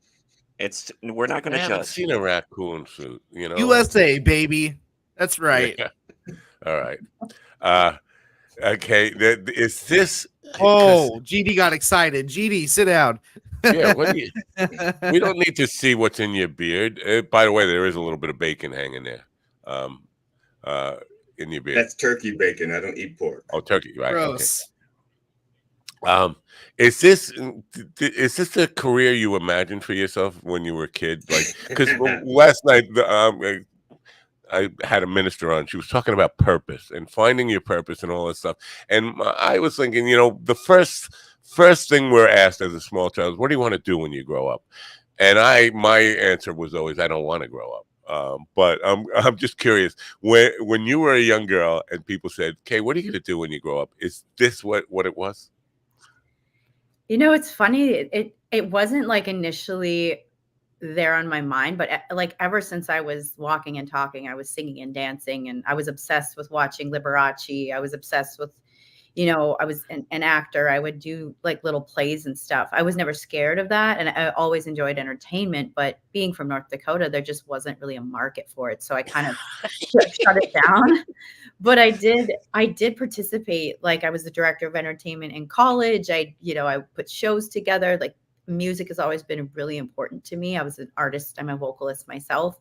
[SPEAKER 12] We're not going to judge.
[SPEAKER 6] I haven't seen a raccoon suit.
[SPEAKER 11] USA, baby. That's right.
[SPEAKER 6] Yeah. All right. Okay. Is this?
[SPEAKER 11] Oh, GD got excited. GD, sit down.
[SPEAKER 6] Yeah. We don't need to see what's in your beard. By the way, there is a little bit of bacon hanging there. In your beard.
[SPEAKER 13] That's turkey bacon. I don't eat pork.
[SPEAKER 6] Oh, turkey, right?
[SPEAKER 11] Gross.
[SPEAKER 6] Okay. Is this the career you imagined for yourself when you were a kid? Like, because last night I had a minister on. She was talking about purpose and finding your purpose and all that stuff. And I was thinking, the first thing we're asked as a small child is, what do you want to do when you grow up? And my answer was always, I don't want to grow up. But I'm just curious, when you were a young girl and people said, "Okay, what are you going to do when you grow up?" Is this what it was?
[SPEAKER 14] It's funny. It wasn't like initially there on my mind, but like ever since I was walking and talking, I was singing and dancing, and I was obsessed with watching Liberace. I was obsessed with, I was an actor. I would do like little plays and stuff. I was never scared of that. And I always enjoyed entertainment, but being from North Dakota, there just wasn't really a market for it. So I kind of shut it down. But I did participate. Like I was the director of entertainment in college. I put shows together. Like music has always been really important to me. I was an artist. I'm a vocalist myself.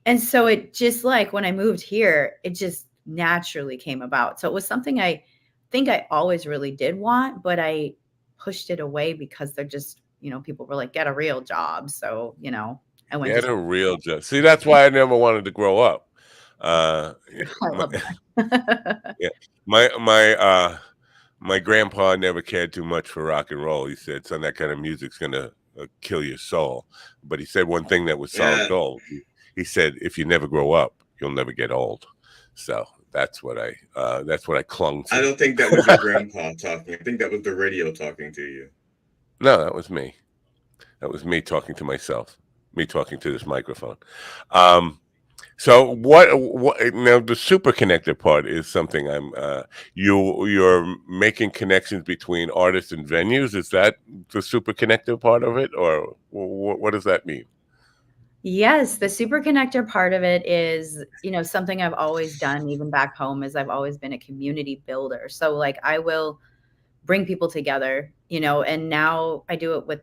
[SPEAKER 14] And so it just like when I moved here, it just naturally came about. So it was something I think I always really did want, but I pushed it away because they're just, people were like, get a real job. So, I went
[SPEAKER 6] Get
[SPEAKER 14] to
[SPEAKER 6] a real job. See, that's why I never wanted to grow up.
[SPEAKER 14] I
[SPEAKER 6] My,
[SPEAKER 14] love that.
[SPEAKER 6] yeah, my grandpa never cared too much for rock and roll. He said, "Son, that kind of music's gonna kill your soul." But he said one thing that was solid gold. He said, "If you never grow up, you'll never get old." So that's what I clung to.
[SPEAKER 13] I don't think that was your grandpa talking. I think that was the radio talking to you.
[SPEAKER 6] No, that was me. That was me talking to myself. Me talking to this microphone. So what now the super connector part is something you're making connections between artists and venues. Is that the super connector part of it, or what does that mean?
[SPEAKER 14] Yes, the super connector part of it is, something I've always done even back home is I've always been a community builder. So like I will bring people together, and now I do it with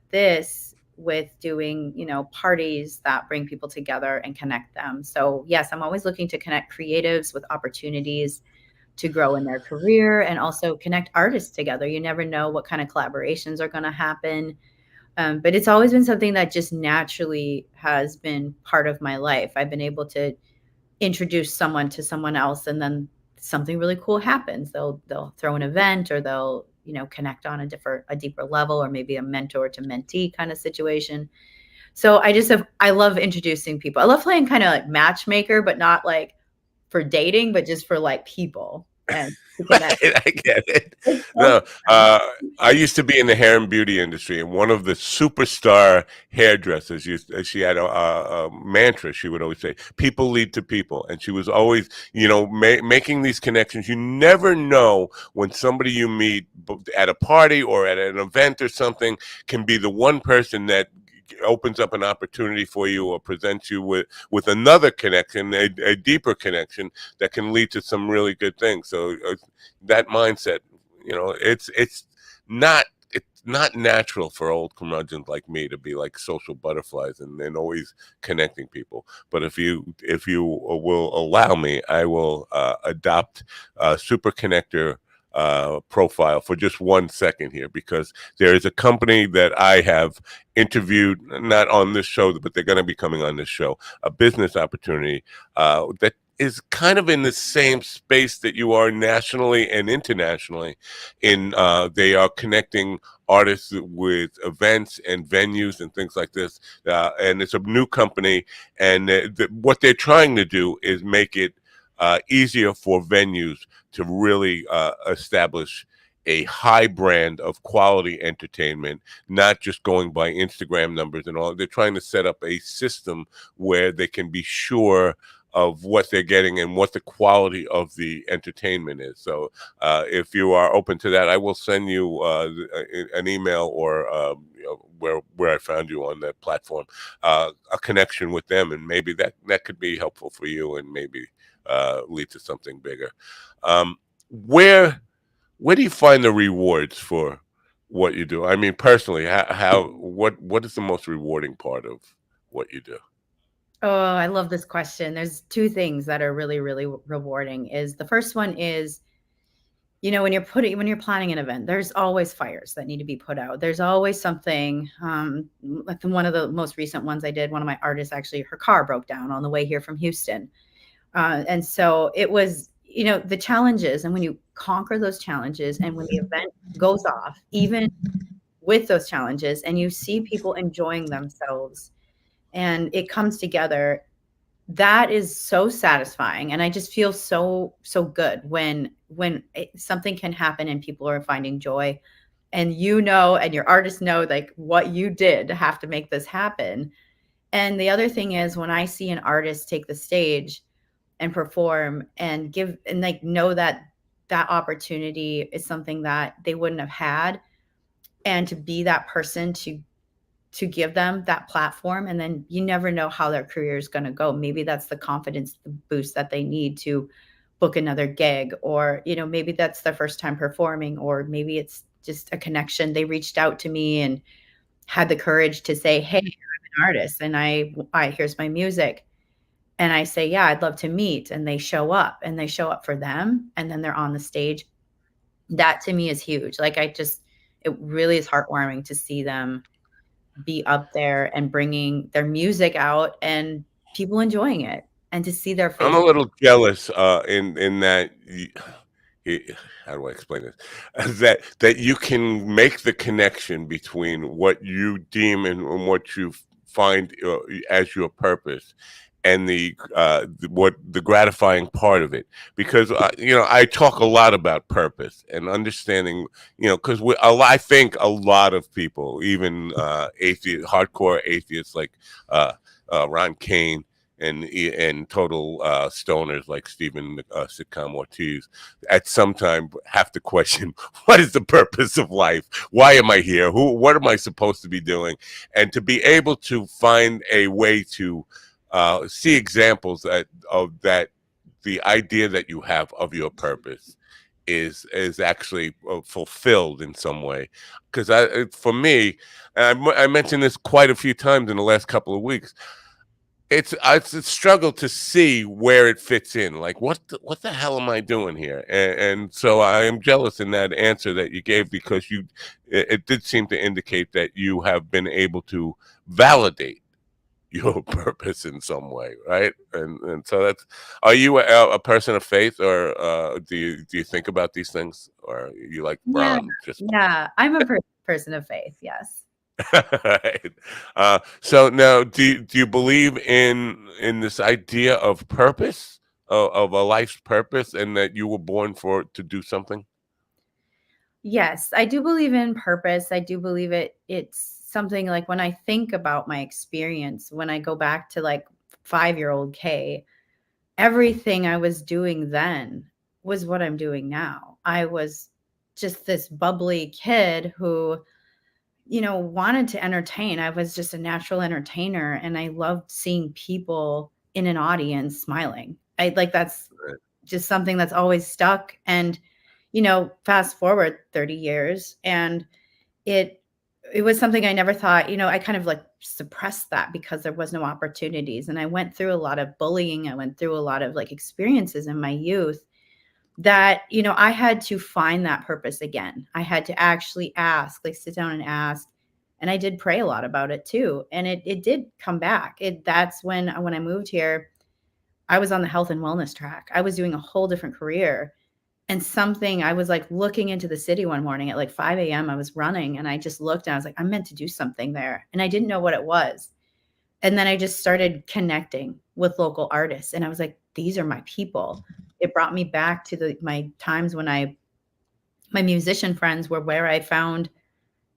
[SPEAKER 14] doing, parties that bring people together and connect them. So yes, I'm always looking to connect creatives with opportunities to grow in their career and also connect artists together. You never know what kind of collaborations are going to happen. But it's always been something that just naturally has been part of my life. I've been able to introduce someone to someone else, and then something really cool happens. They'll throw an event, or they'll connect on a deeper level, or maybe a mentor to mentee kind of situation. So I love introducing people. I love playing kind of like matchmaker, but not like for dating, but just for like people and to connect.
[SPEAKER 6] Right, I get it. No, I used to be in the hair and beauty industry, and one of the superstar hairdressers she had a mantra. She would always say, "People lead to people," and she was always, making these connections. You never know when somebody you meet at a party or at an event or something can be the one person that opens up an opportunity for you or presents you with another connection, a deeper connection that can lead to some really good things. So that mindset, it's not natural for old curmudgeons like me to be like social butterflies and always connecting people. But if you will allow me, I will adopt super connector profile for just 1 second here, because there is a company that I have interviewed, not on this show, but they're going to be coming on this show, a business opportunity that is kind of in the same space that you are nationally and internationally. They are connecting artists with events and venues and things like this, and it's a new company, and what they're trying to do is make it easier for venues to really establish a high brand of quality entertainment, not just going by Instagram numbers and all. They're trying to set up a system where they can be sure of what they're getting and what the quality of the entertainment is. So if you are open to that, I will send you an email or where I found you on that platform, a connection with them, and maybe that could be helpful for you and maybe lead to something bigger. Where do you find the rewards for what you do? I mean, personally, what is the most rewarding part of what you do?
[SPEAKER 14] Oh, I love this question. There's two things that are really, really rewarding. Is the first one is, when you're planning an event, there's always fires that need to be put out. There's always something, like one of the most recent ones I did, one of my artists, actually, her car broke down on the way here from Houston. And so it was, the challenges, and when you conquer those challenges and when the event goes off, even with those challenges, and you see people enjoying themselves and it comes together, that is so satisfying. And I just feel so good when something can happen and people are finding joy, and and your artists know like what you did to have to make this happen. And the other thing is when I see an artist take the stage and perform and give and like know that that opportunity is something that they wouldn't have had, and to be that person to give them that platform, and then you never know how their career is going to go. Maybe that's the confidence boost that they need to book another gig, or maybe that's their first time performing, or maybe it's just a connection. They reached out to me and had the courage to say, hey, I'm an artist and I here's my music. And I say, yeah, I'd love to meet. And they show up for them. And then they're on the stage. That to me is huge. Like, it really is heartwarming to see them be up there and bringing their music out and people enjoying it, and to see their faces.
[SPEAKER 6] I'm a little jealous in that. How do I explain this? That you can make the connection between what you deem and what you find as your purpose, and the gratifying part of it. Because I talk a lot about purpose and understanding. Because I think a lot of people, even hardcore atheists like Ron Kane, and total stoners like Stephen Sitcom Ortiz, at some time have to question, what is the purpose of life? Why am I here? What am I supposed to be doing? And to be able to find a way to see examples of that, the idea that you have of your purpose is actually fulfilled in some way. Because for me, and I mentioned this quite a few times in the last couple of weeks, it's a struggle to see where it fits in. Like, what the hell am I doing here? And so I am jealous in that answer that you gave, because it did seem to indicate that you have been able to validate your purpose in some way, right? And so are you a person of faith, or do you think about these things, or you like Ron?
[SPEAKER 14] Yeah, I'm a person of faith. Yes.
[SPEAKER 6] Right. So now, do you believe in this idea of purpose, of a life's purpose, and that you were born to do something?
[SPEAKER 14] Yes, I do believe in purpose. I do believe it's something, like, when I think about my experience, when I go back to like 5-year-old Kay, everything I was doing then was what I'm doing now. I was just this bubbly kid who wanted to entertain. I was just a natural entertainer, and I loved seeing people in an audience smiling. That's just something that's always stuck. And, fast forward 30 years, and it was something I never thought, I kind of like suppressed that because there was no opportunities. And I went through a lot of bullying. I went through a lot of like experiences in my youth that, I had to find that purpose again. I had to actually ask, like sit down and ask. And I did pray a lot about it too. And it did come back. That's when I moved here, I was on the health and wellness track. I was doing a whole different career. And I was like looking into the city one morning at like 5 a.m. I was running, and I just looked and I was like, I'm meant to do something there. And I didn't know what it was. And then I just started connecting with local artists. And I was like, these are my people. It brought me back to my times when my musician friends were where I found,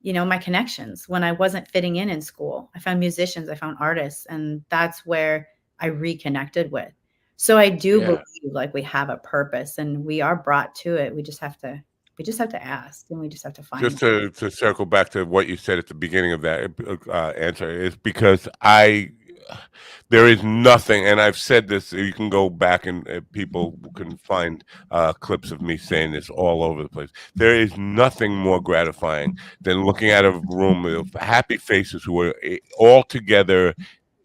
[SPEAKER 14] my connections. When I wasn't fitting in school, I found musicians, I found artists, and that's where I reconnected with. So I do believe like we have a purpose, and we are brought to it. We just have to ask, and we just have to find
[SPEAKER 6] Just to circle back to what you said at the beginning of that answer, is because there is nothing, and I've said this, you can go back and people can find clips of me saying this all over the place. There is nothing more gratifying than looking at a room of happy faces who are all together,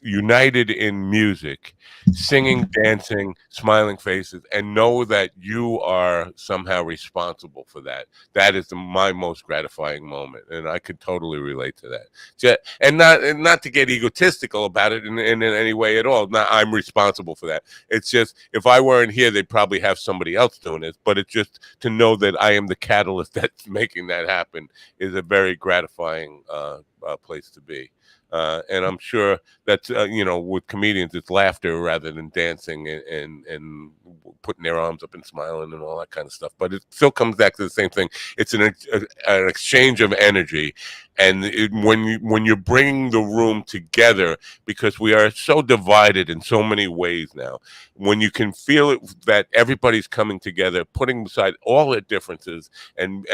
[SPEAKER 6] united in music, singing, dancing, smiling faces, and know that you are somehow responsible for that. That is my most gratifying moment, and I could totally relate to that. And not to get egotistical about it in any way at all. Not I'm responsible for that. It's just, if I weren't here, they'd probably have somebody else doing it. But it's just to know that I am the catalyst that's making that happen is a very gratifying place to be. And I'm sure that with comedians, it's laughter rather than dancing and putting their arms up and smiling and all that kind of stuff. But it still comes back to the same thing. It's an exchange of energy, and when you're bringing the room together, because we are so divided in so many ways now, when you can feel it that everybody's coming together, putting aside all their differences and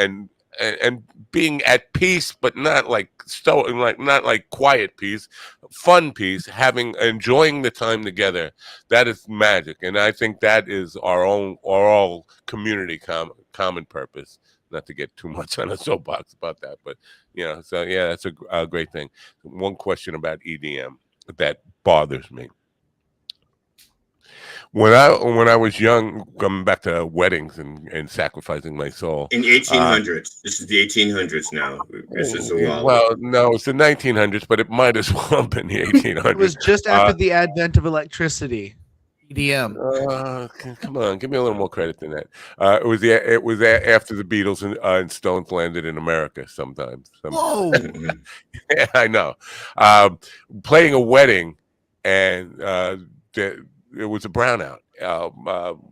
[SPEAKER 6] being at peace, but not like not like quiet peace, fun peace, enjoying the time together. That is magic, and I think that is our all community common purpose. Not to get too much on a soapbox about that, but so yeah, that's a great thing. One question about EDM that bothers me. When I was young, coming back to weddings and sacrificing my soul
[SPEAKER 13] in 1800s. This is the 1800s now. This is a while.
[SPEAKER 6] Well, no, it's the 1900s, but it might as well have been the 1800s.
[SPEAKER 11] It was just after the advent of electricity. EDM.
[SPEAKER 6] Come on, give me a little more credit than that. It was after the Beatles and Stones landed in America. Sometimes.
[SPEAKER 11] Whoa!
[SPEAKER 6] Yeah, I know. Playing a wedding, and it was a brownout,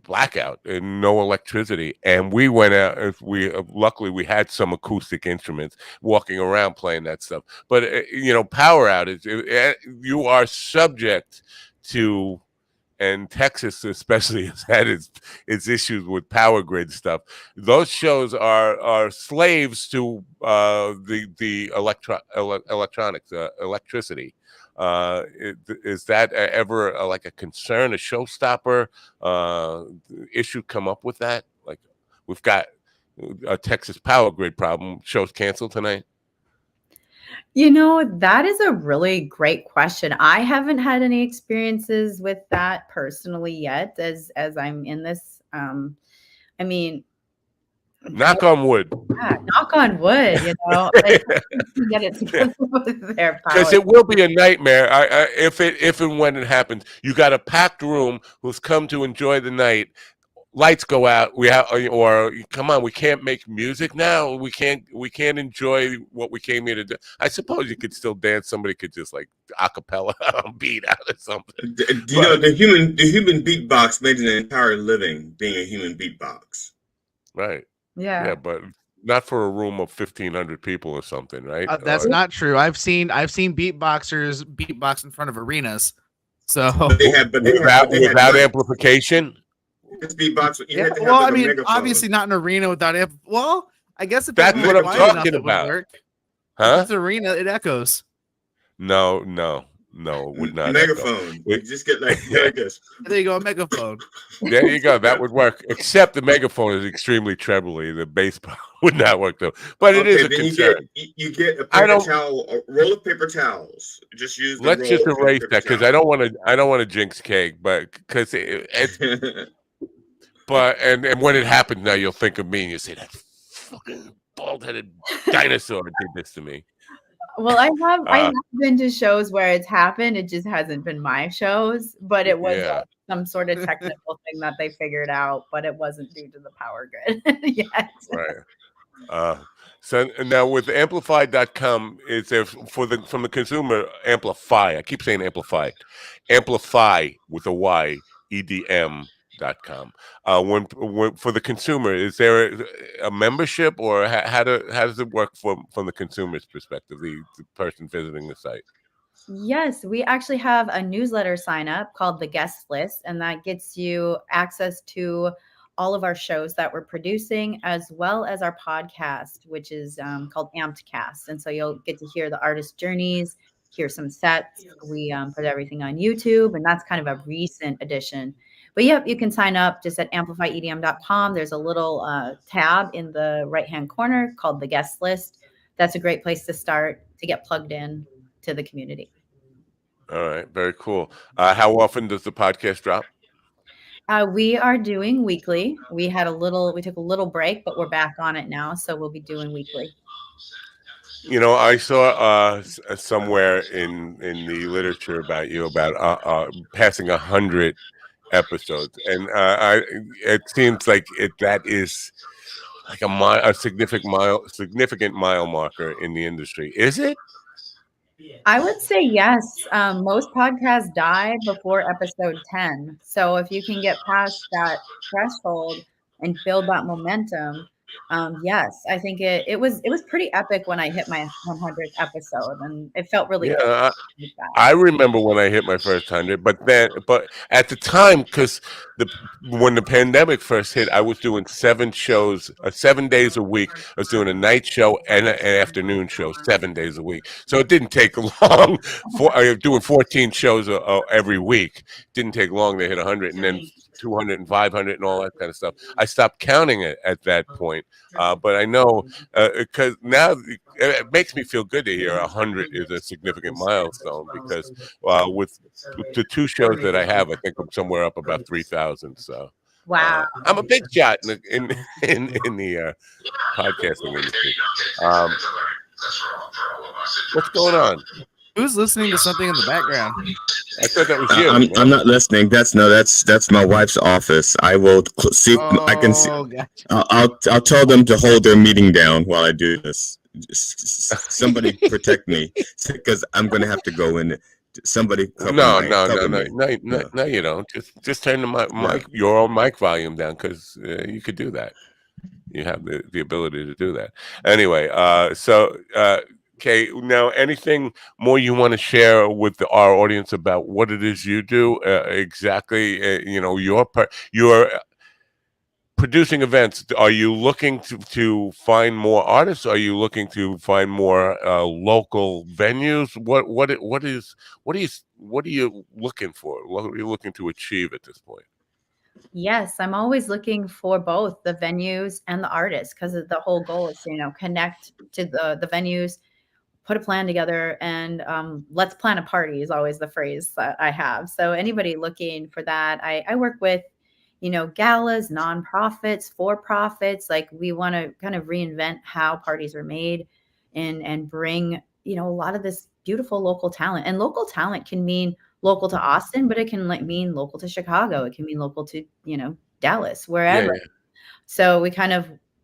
[SPEAKER 6] blackout, and no electricity. And we went out. Luckily we had some acoustic instruments, walking around playing that stuff. But power outage, you are subject to. And Texas especially has had its issues with power grid stuff. Those shows are slaves to the electronics, electricity. Is that ever like a concern, a showstopper issue come up with that? Like we've got a Texas power grid problem. Show's canceled tonight.
[SPEAKER 14] That is a really great question. I haven't had any experiences with that personally yet as I'm in this. I mean,
[SPEAKER 6] knock on wood.
[SPEAKER 14] Yeah, knock on wood, like, get it together with their power.
[SPEAKER 6] Because it will be a nightmare. If and when it happens, you got a packed room who's come to enjoy the night. Lights go out. Or come on, we can't make music now. We can't enjoy what we came here to do. I suppose you could still dance. Somebody could just like a cappella beat out or something.
[SPEAKER 13] The human beatbox made an entire living being a human beatbox.
[SPEAKER 6] Right.
[SPEAKER 14] Yeah.
[SPEAKER 6] Yeah, but not for a room of 1,500 people or something, right?
[SPEAKER 11] That's not true. I've seen beatboxers beatbox in front of arenas. So
[SPEAKER 6] without amplification.
[SPEAKER 13] Beatbox.
[SPEAKER 11] Well, I mean, obviously not an arena without amp. Well, I guess if
[SPEAKER 6] that's what I'm talking about.
[SPEAKER 11] Huh? If it's an arena, it echoes.
[SPEAKER 6] No, it would not.
[SPEAKER 13] Megaphone. You just get like this.
[SPEAKER 11] There you go, a megaphone.
[SPEAKER 6] There you go. That would work. Except the megaphone is extremely trebly. The bass would not work though. But it is a concern.
[SPEAKER 13] You get a paper towel, a roll of paper towels. Just use.
[SPEAKER 6] Let's just erase that because I don't want to jinx cake, but because it's. But and when it happens now, you'll think of me and you say that fucking bald-headed dinosaur did this to me.
[SPEAKER 14] Well, I have been to shows where it's happened. It just hasn't been my shows, but it was some sort of technical thing that they figured out, but it wasn't due to the power grid yet.
[SPEAKER 6] Right. So now with amplify.com, it's there from the consumer amplify. I keep saying amplify with a Y, EDM.com. When for the consumer, is there a membership, or how does it work from the consumer's perspective, the person visiting the site?
[SPEAKER 14] Yes, we actually have a newsletter sign up called the Guest List, and that gets you access to all of our shows that we're producing, as well as our podcast, which is called Amped Cast. And so you'll get to hear the artist journeys, hear some sets. We put everything on YouTube, and that's kind of a recent addition. But yep, you can sign up just at amplifyedm.com. There's a little tab in the right-hand corner called the Guest List. That's a great place to start to get plugged in to the community.
[SPEAKER 6] All right, very cool. How often does the podcast drop?
[SPEAKER 14] We are doing weekly. We took a little break, but we're back on it now, so we'll be doing weekly.
[SPEAKER 6] I saw somewhere in the literature about you about passing 100 episodes, and it seems like that is like a significant mile marker in the industry. Is it?
[SPEAKER 14] I would say yes. Most podcasts die before episode 10. So if you can get past that threshold and build that momentum, yes, I think it was pretty epic when I hit my 100th episode, and it felt really good
[SPEAKER 6] Yeah,
[SPEAKER 14] like that.
[SPEAKER 6] I remember when I hit my first 100, but at the time, because when the pandemic first hit, I was doing 7 shows, 7 days a week. I was doing a night show and an afternoon show, 7 days a week. So it didn't take long. Doing 14 shows every week didn't take long to hit 100, and then 200 and 500 and all that kind of stuff. I stopped counting it at that point, but I know because now it makes me feel good to hear 100 is a significant milestone because with the 2 shows that I have, I think I'm somewhere up about 3,000. So
[SPEAKER 14] Wow.
[SPEAKER 6] I'm a big shot in the podcasting industry. What's going on?
[SPEAKER 11] Who's listening to something in the background?
[SPEAKER 6] I thought that was you.
[SPEAKER 13] I'm not listening. That's my wife's office. I will see. I can see.
[SPEAKER 11] Gotcha.
[SPEAKER 13] I'll tell them to hold their meeting down while I do this. Somebody protect me because I'm going to have to go in. Somebody cover
[SPEAKER 6] No, you don't. Just turn the mic, your own mic volume down because you could do that. You have the ability to do that. Anyway, okay, now anything more you want to share with our audience about what it is you do exactly? Your producing events. Are you looking to find more artists? Are you looking to find more local venues? What are you looking for? What are you looking to achieve at this point?
[SPEAKER 14] Yes, I'm always looking for both the venues and the artists because the whole goal is to, connect to the venues, put a plan together, and let's plan a party is always the phrase that I have. So anybody looking for that, I work with, galas, nonprofits, for-profits. Like we want to kind of reinvent how parties are made and bring, a lot of this beautiful local talent. And local talent can mean local to Austin, but it can mean local to Chicago. It can mean local to, Dallas, wherever.
[SPEAKER 6] Yeah.
[SPEAKER 14] So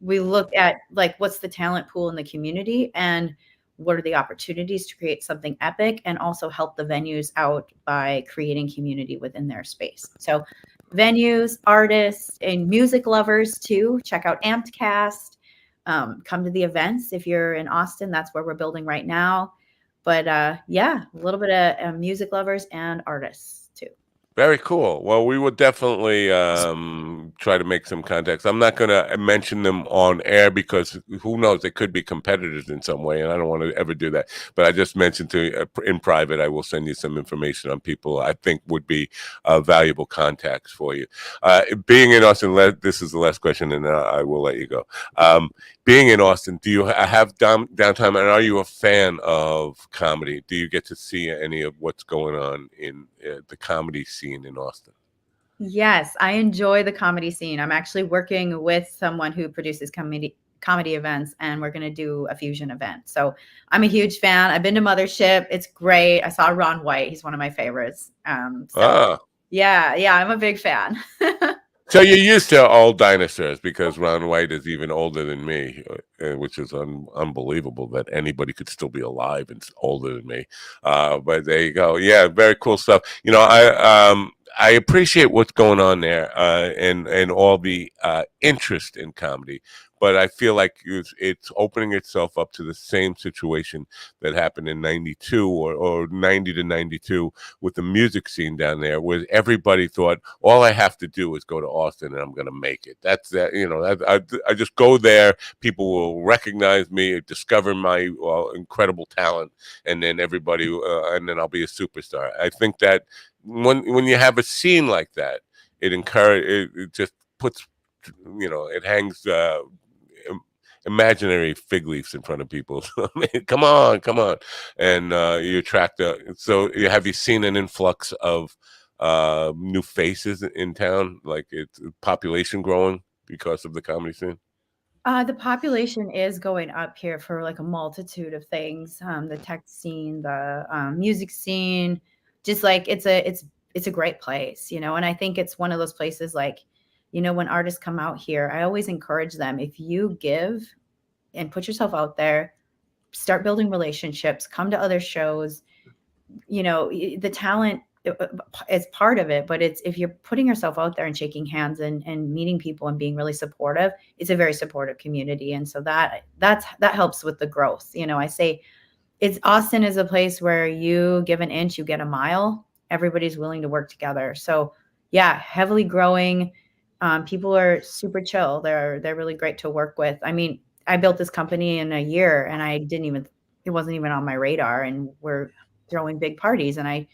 [SPEAKER 14] we look at like what's the talent pool in the community and what are the opportunities to create something epic and also help the venues out by creating community within their space. So venues, artists, and music lovers too. Check out Ampedcast. Come to the events if you're in Austin. That's where we're building right now. But yeah, a little bit of music lovers and artists too.
[SPEAKER 6] Very cool. Well, we will definitely try to make some contacts. I'm not going to mention them on air because who knows, they could be competitors in some way, and I don't want to ever do that. But I just mentioned to you in private, I will send you some information on people I think would be valuable contacts for you. Being in Austin, this is the last question, and I will let you go. Being in Austin, do you have downtime, and are you a fan of comedy? Do you get to see any of what's going on in the comedy scene in Austin?
[SPEAKER 14] Yes, I enjoy the comedy scene. I'm actually working with someone who produces comedy events, and we're going to do a fusion event. So I'm a huge fan. I've been to Mothership. It's great. I saw Ron White. He's one of my favorites. Yeah, I'm a big fan.
[SPEAKER 6] So you're used to old dinosaurs because Ron White is even older than me, which is unbelievable that anybody could still be alive and older than me. But there you go. Yeah, very cool stuff. I appreciate what's going on there and all the interest in comedy. But I feel like it's opening itself up to the same situation that happened in 92 or 90 to 92 with the music scene down there, where everybody thought, all I have to do is go to Austin and I'm going to make it. That's that. I just go there. People will recognize me, discover my incredible talent, and then and then I'll be a superstar. I think that when you have a scene like that, it just puts, it hangs imaginary fig leaves in front of people. Come on, and you attract. So have you seen an influx of new faces in town? Like it's population growing because of the comedy scene?
[SPEAKER 14] The population is going up here for like a multitude of things. The tech scene, the music scene, just like it's a great place, and I think it's one of those places like, when artists come out here, I always encourage them, if you give and put yourself out there, start building relationships, come to other shows. You know, the talent is part of it, but it's, if you're putting yourself out there and shaking hands and meeting people and being really supportive, it's a very supportive community. And so that helps with the growth. You know, I say Austin is a place where you give an inch, you get a mile. Everybody's willing to work together. So yeah, heavily growing. People are super chill. They're really great to work with. I mean, I built this company in a year and it wasn't even on my radar, and we're throwing big parties, and I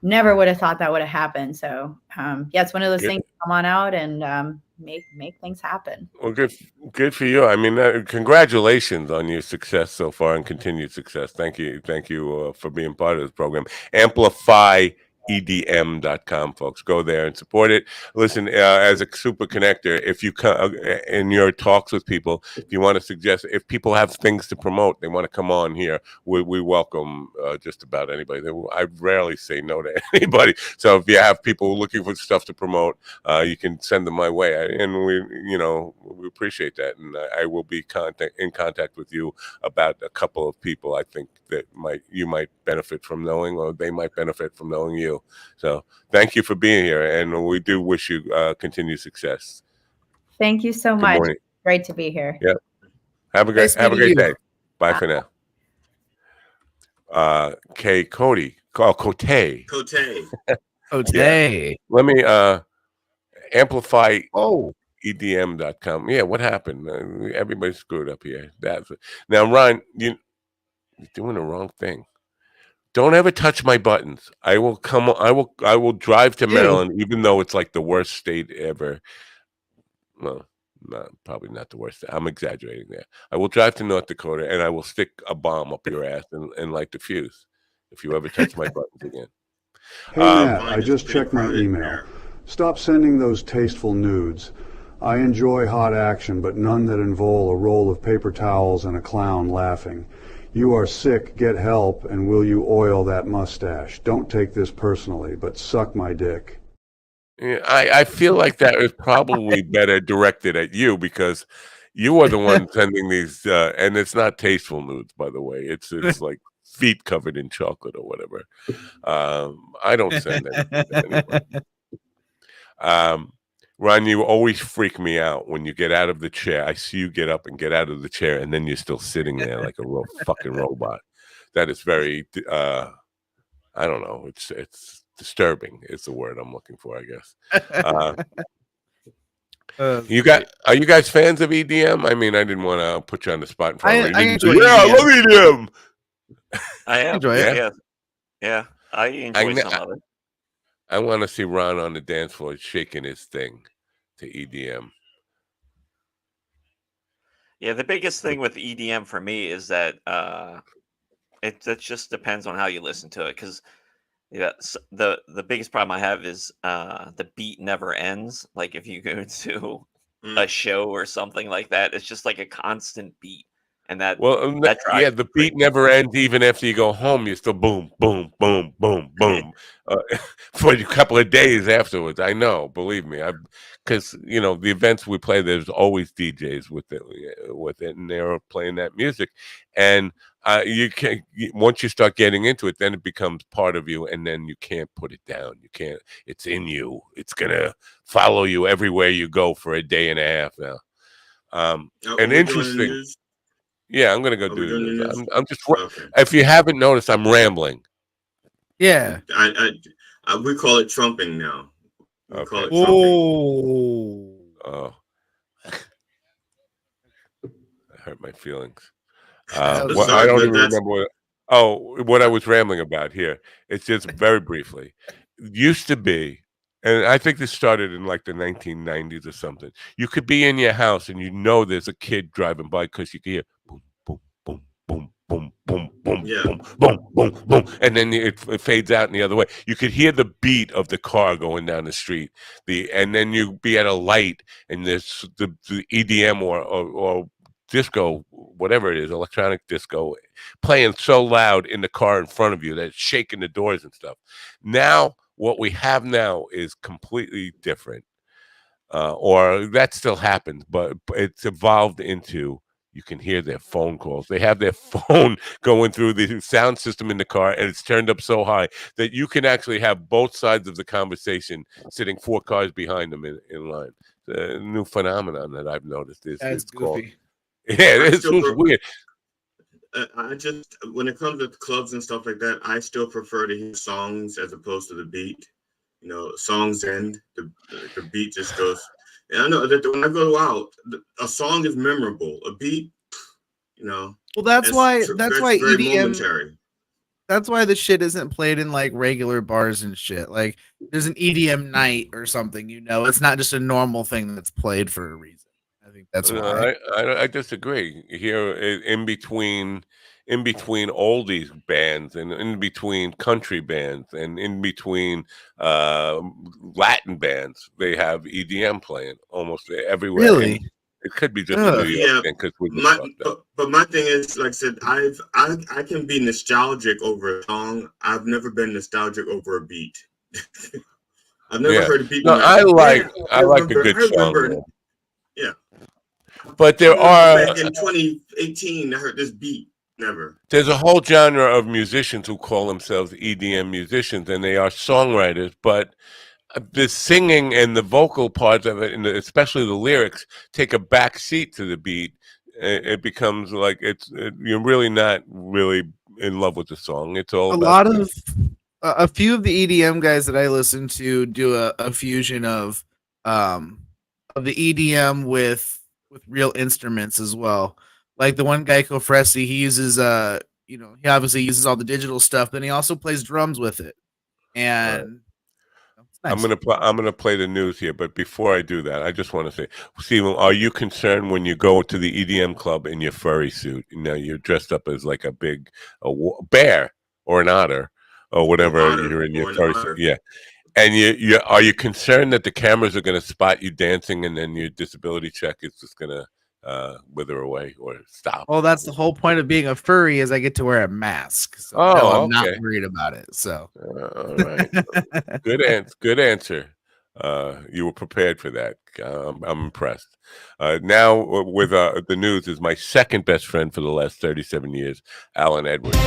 [SPEAKER 14] never would have thought that would have happened. So yeah, it's one of those things. Come on out and make things happen.
[SPEAKER 6] Well, good for you. I mean, congratulations on your success so far and continued success. Thank you for being part of this program. EDM.com, folks. Go there and support it. Listen, as a super connector, if you come in your talks with people, if you want to suggest, if people have things to promote, they want to come on here, we welcome just about anybody. I rarely say no to anybody. So if you have people looking for stuff to promote, you can send them my way, and we appreciate that. And I will be in contact with you about a couple of people I think that you might benefit from knowing, or they might benefit from knowing you. So thank you for being here, and we do wish you continued success.
[SPEAKER 14] Thank you so much. Morning. Great to be here.
[SPEAKER 6] Yeah. Have a great day. Bye for now. Cody. Cote. Yeah. Let me amplify EDM.com. Yeah, what happened? Everybody screwed up here. Now, Ron, you're doing the wrong thing. Don't ever touch my buttons. I will drive to Maryland, even though it's like the worst state ever. Well, probably not the worst. I'm exaggerating there. I will drive to North Dakota and I will stick a bomb up your ass and light the fuse if you ever touch my buttons again.
[SPEAKER 15] Hey, Matt, I just checked my email. Stop sending those tasteful nudes. I enjoy hot action, but none that involve a roll of paper towels and a clown laughing. You are sick, get help, and will you oil that mustache? Don't take this personally, but suck my dick.
[SPEAKER 6] Yeah, I feel like that is probably better directed at you, because you are the one sending these, and it's not tasteful nudes, by the way. It's like feet covered in chocolate or whatever. I don't send anything to anyone. Ron, you always freak me out when you get out of the chair. I see you get up and get out of the chair, and then you're still sitting there like a fucking robot. That is very, I don't know. It's disturbing. Is the word I'm looking for, I guess. Are you guys fans of EDM? I mean, I didn't want to put you on the spot in front of you. I love EDM.
[SPEAKER 12] I am.
[SPEAKER 6] Enjoy it.
[SPEAKER 12] Yeah. I enjoy some of it.
[SPEAKER 6] I want to see Ron on the dance floor shaking his thing to EDM.
[SPEAKER 12] Yeah, the biggest thing with EDM for me is that it just depends on how you listen to it. Because the biggest problem I have is the beat never ends. Like if you go to a show or something like that, it's just like a constant beat. And
[SPEAKER 6] the beat never ends. Even after you go home, you're still boom, boom, boom, boom, boom for a couple of days afterwards. I know, believe me, because the events we play, there's always DJs with it, and they're playing that music, and you can once you start getting into it, then it becomes part of you, and then you can't put it down. You can't. It's in you. It's gonna follow you everywhere you go for a day and a half now. And interesting. Yeah, I'm gonna go do this. I'm just. Okay. If you haven't noticed, I'm rambling.
[SPEAKER 11] Yeah,
[SPEAKER 13] we call it trumping now.
[SPEAKER 6] We
[SPEAKER 13] call it
[SPEAKER 6] trumping. Oh, that hurt my feelings. I don't even remember what I was rambling about here. It's just very briefly. It used to be, and I think this started in like the 1990s or something. You could be in your house and there's a kid driving by because you could hear boom, boom, boom, boom, boom, boom, boom, boom, boom, boom, boom, and then it fades out in the other way. You could hear the beat of the car going down the street. And then you'd be at a light, and there's the EDM or disco, whatever it is, electronic disco, playing so loud in the car in front of you that it's shaking the doors and stuff. Now, what we have now is completely different, or that still happens, but it's evolved into you can hear their phone calls. They have their phone going through the sound system in the car, and it's turned up so high that you can actually have both sides of the conversation sitting 4 cars behind them in line. It's a new phenomenon that I've noticed.
[SPEAKER 11] That's
[SPEAKER 6] It's called,
[SPEAKER 11] goofy.
[SPEAKER 6] yeah, it's weird.
[SPEAKER 13] I just, when it comes to clubs and stuff like that, I still prefer to hear songs as opposed to the beat. You know, songs end, the beat just goes. And I know that when I go out, a song is memorable. A beat, you know.
[SPEAKER 11] Well, that's why
[SPEAKER 13] very
[SPEAKER 11] EDM.
[SPEAKER 13] momentary.
[SPEAKER 11] That's why the shit isn't played in like regular bars and shit. Like there's an EDM night or something, you know. It's not just a normal thing that's played for a reason. I think that's why.
[SPEAKER 6] I disagree. Here in between oldies bands and in between country bands and in between Latin bands, they have EDM playing almost everywhere.
[SPEAKER 11] Really?
[SPEAKER 6] And it could be just a New York thing because we just fucked up.
[SPEAKER 13] But my thing is, like I said, I can be nostalgic over a song. I've never been nostalgic over a beat. I've never heard a beat.
[SPEAKER 6] No, I like a good song.
[SPEAKER 13] Yeah.
[SPEAKER 6] But there are
[SPEAKER 13] back in 2018, I heard this beat. Never.
[SPEAKER 6] There's a whole genre of musicians who call themselves EDM musicians, and they are songwriters. But the singing and the vocal parts of it, and especially the lyrics, take a back seat to the beat. It becomes like you're really not really in love with the song. It's all
[SPEAKER 11] a few of the EDM guys that I listen to do a fusion of the EDM with real instruments as well. Like the one guy, Kofresi, he uses he obviously uses all the digital stuff, but he also plays drums with it. And nice.
[SPEAKER 6] I'm gonna play the news here, but before I do that, I just want to say, Stephen, are you concerned when you go to the EDM club in your furry suit? You know, you're dressed up as like a big bear or an otter or whatever you're in your furry suit. Yeah. And are you concerned that the cameras are going to spot you dancing and then your disability check is just going to wither away or stop?
[SPEAKER 11] Well, that's the whole point of being a furry is I get to wear a mask. So I'm not worried about it. So
[SPEAKER 6] all right. Good answer. You were prepared for that. I'm impressed. Now with the news is my second best friend for the last 37 years, Alan Edwards.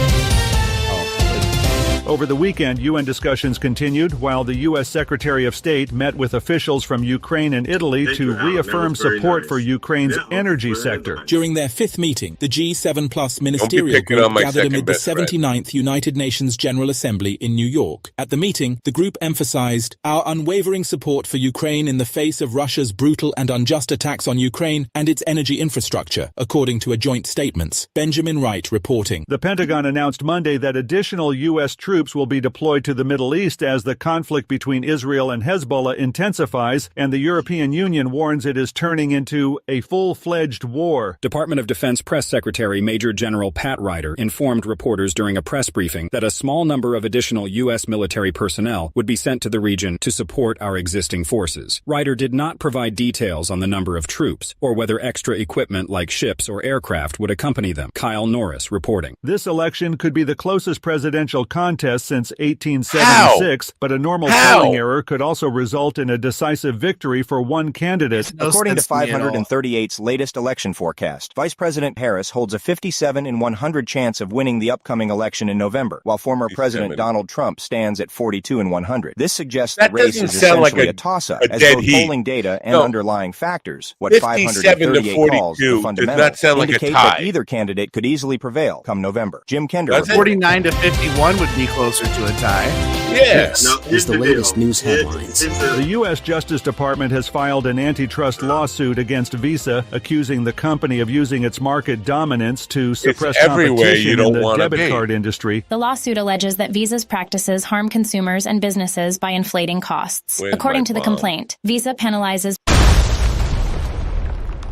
[SPEAKER 1] Over the weekend, UN discussions continued while the U.S. Secretary of State met with officials from Ukraine and Italy to reaffirm support for Ukraine's energy sector.
[SPEAKER 2] During their 5th meeting, the G7 Plus ministerial group gathered amid the 79th United Nations General Assembly in New York. At the meeting, the group emphasized our unwavering support for Ukraine in the face of Russia's brutal and unjust attacks on Ukraine and its energy infrastructure, according to a joint statement. Benjamin Wright reporting.
[SPEAKER 1] The Pentagon announced Monday that additional U.S. troops will be deployed to the Middle East as the conflict between Israel and Hezbollah intensifies, and the European Union warns it is turning into a full-fledged war.
[SPEAKER 3] Department of Defense Press Secretary Major General Pat Ryder informed reporters during a press briefing that a small number of additional U.S. military personnel would be sent to the region to support our existing forces. Ryder did not provide details on the number of troops or whether extra equipment like ships or aircraft would accompany them. Kyle Norris reporting.
[SPEAKER 1] This election could be the closest presidential contest since 1876, but a normal polling error could also result in a decisive victory for one candidate.
[SPEAKER 16] According to 538's latest election forecast, Vice President Harris holds a 57 in 100 chance of winning the upcoming election in November, while former President Donald Trump stands at 42 in 100. This suggests the race is essentially a toss-up, as both polling data and underlying factors, what 538 calls the fundamentals, indicate that either candidate could easily prevail come November. Jim Kender.
[SPEAKER 11] 49 to 51 would be closer to a tie.
[SPEAKER 6] Yes.
[SPEAKER 17] Is the latest news headlines.
[SPEAKER 1] The U.S. Justice Department has filed an antitrust lawsuit against Visa, accusing the company of using its market dominance to suppress competition in the debit card industry.
[SPEAKER 4] The lawsuit alleges that Visa's practices harm consumers and businesses by inflating costs. According to the complaint, Visa penalizes.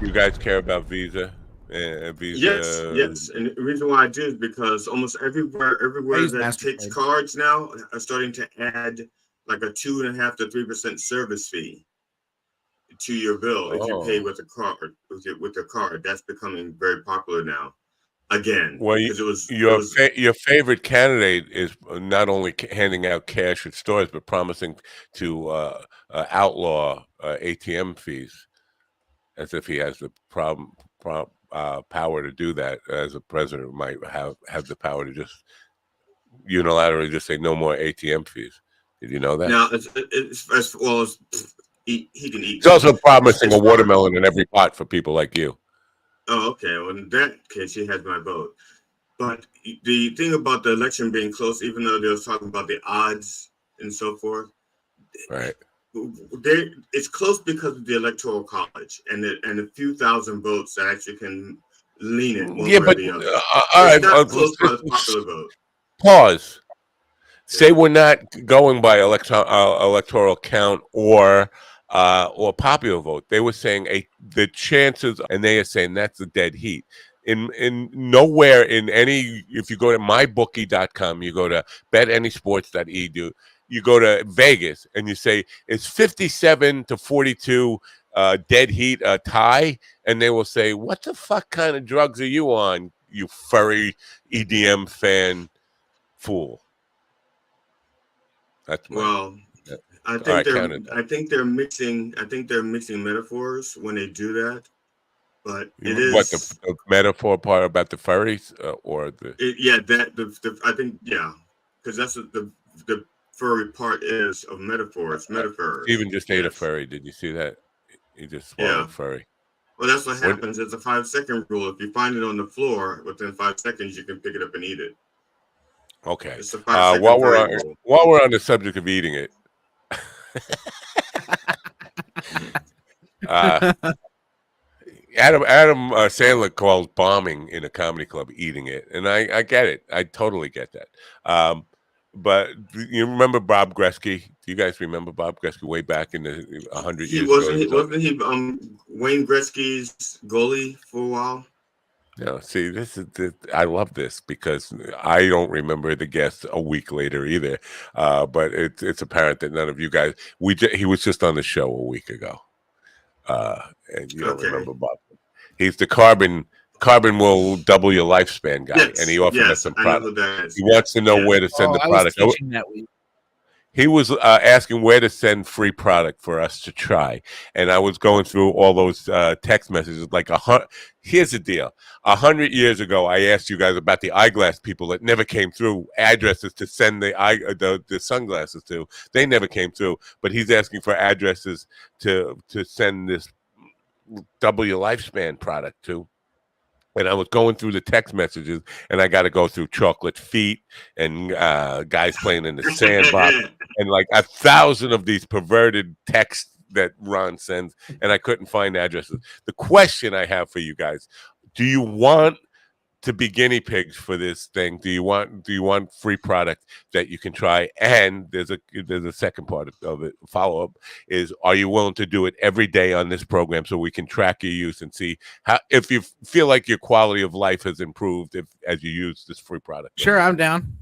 [SPEAKER 6] You guys care about Visa? Visa.
[SPEAKER 13] Yes. And the reason why I do is because almost everywhere that takes cards now are starting to add like a 2.5% to 3% service fee to your bill if you pay with a card. With a card, that's becoming very popular now. Again,
[SPEAKER 6] well, your favorite candidate is not only handing out cash at stores, but promising to outlaw ATM fees, as if he has the power to do that. As a president, might have the power to just unilaterally just say no more ATM fees. Did you know that?
[SPEAKER 13] Now, it's as well as he can eat.
[SPEAKER 6] He's also promising a watermelon in every pot for people like you.
[SPEAKER 13] Oh, okay. Well, in that case, he has my vote. But the thing about the election being close, even though they were talking about the odds and so forth,
[SPEAKER 6] right?
[SPEAKER 13] It's close because of the electoral college and a few thousand votes that actually can lean it one way or the other.
[SPEAKER 6] All right,
[SPEAKER 13] not close by the popular vote.
[SPEAKER 6] Pause. Say we're not going by electoral count or popular vote. They were saying the chances, and they are saying that's a dead heat. In nowhere in any, if you go to mybookie.com, you go to betanysports.edu, you go to Vegas and you say it's 57-42 dead heat, a tie, and they will say, what the fuck kind of drugs are you on, you furry EDM fan fool? That's
[SPEAKER 13] I think they're mixing metaphors when they do that. But it is
[SPEAKER 6] what the metaphor part about the furries or the
[SPEAKER 13] I think because that's what the furry part is of metaphors.
[SPEAKER 6] Steven just ate a furry. Did you see that? He just swallowed a furry.
[SPEAKER 13] Well, that's what happens. It's a 5-second rule. If you find it on the floor within 5 seconds, you can pick it up and eat it.
[SPEAKER 6] Okay.
[SPEAKER 13] It's a 5-second rule.
[SPEAKER 6] While we're on the subject of eating it, Adam Sandler calls bombing in a comedy club eating it, and I get it. I totally get that. But you remember Bob Gresky? Do you guys remember Bob Gresky way back in the 100 years ago?
[SPEAKER 13] Wasn't he Wayne Gretzky's goalie for a while?
[SPEAKER 6] No, see, I love this because I don't remember the guest a week later either. But it's apparent that none of you guys. He was just on the show a week ago, and you don't remember Bob. He's the carbon will double your lifespan guy, and he offered us some product. He wants to know where to send the product.
[SPEAKER 11] That week.
[SPEAKER 6] He was asking where to send free product for us to try. And I was going through all those text messages. Here's the deal. 100 years ago, I asked you guys about the eyeglass people that never came through, addresses to send the sunglasses to. They never came through. But he's asking for addresses to send this double your lifespan product to. And I was going through the text messages, and I got to go through chocolate feet and guys playing in the sandbox and like 1,000 of these perverted texts that Ron sends, and I couldn't find addresses. The question I have for you guys: do you want to be guinea pigs for this thing? Do you want free product that you can try? And there's a second part of it. Follow up is: are you willing to do it every day on this program so we can track your use and see if you feel like your quality of life has improved as you use this free product?
[SPEAKER 11] Sure, I'm down.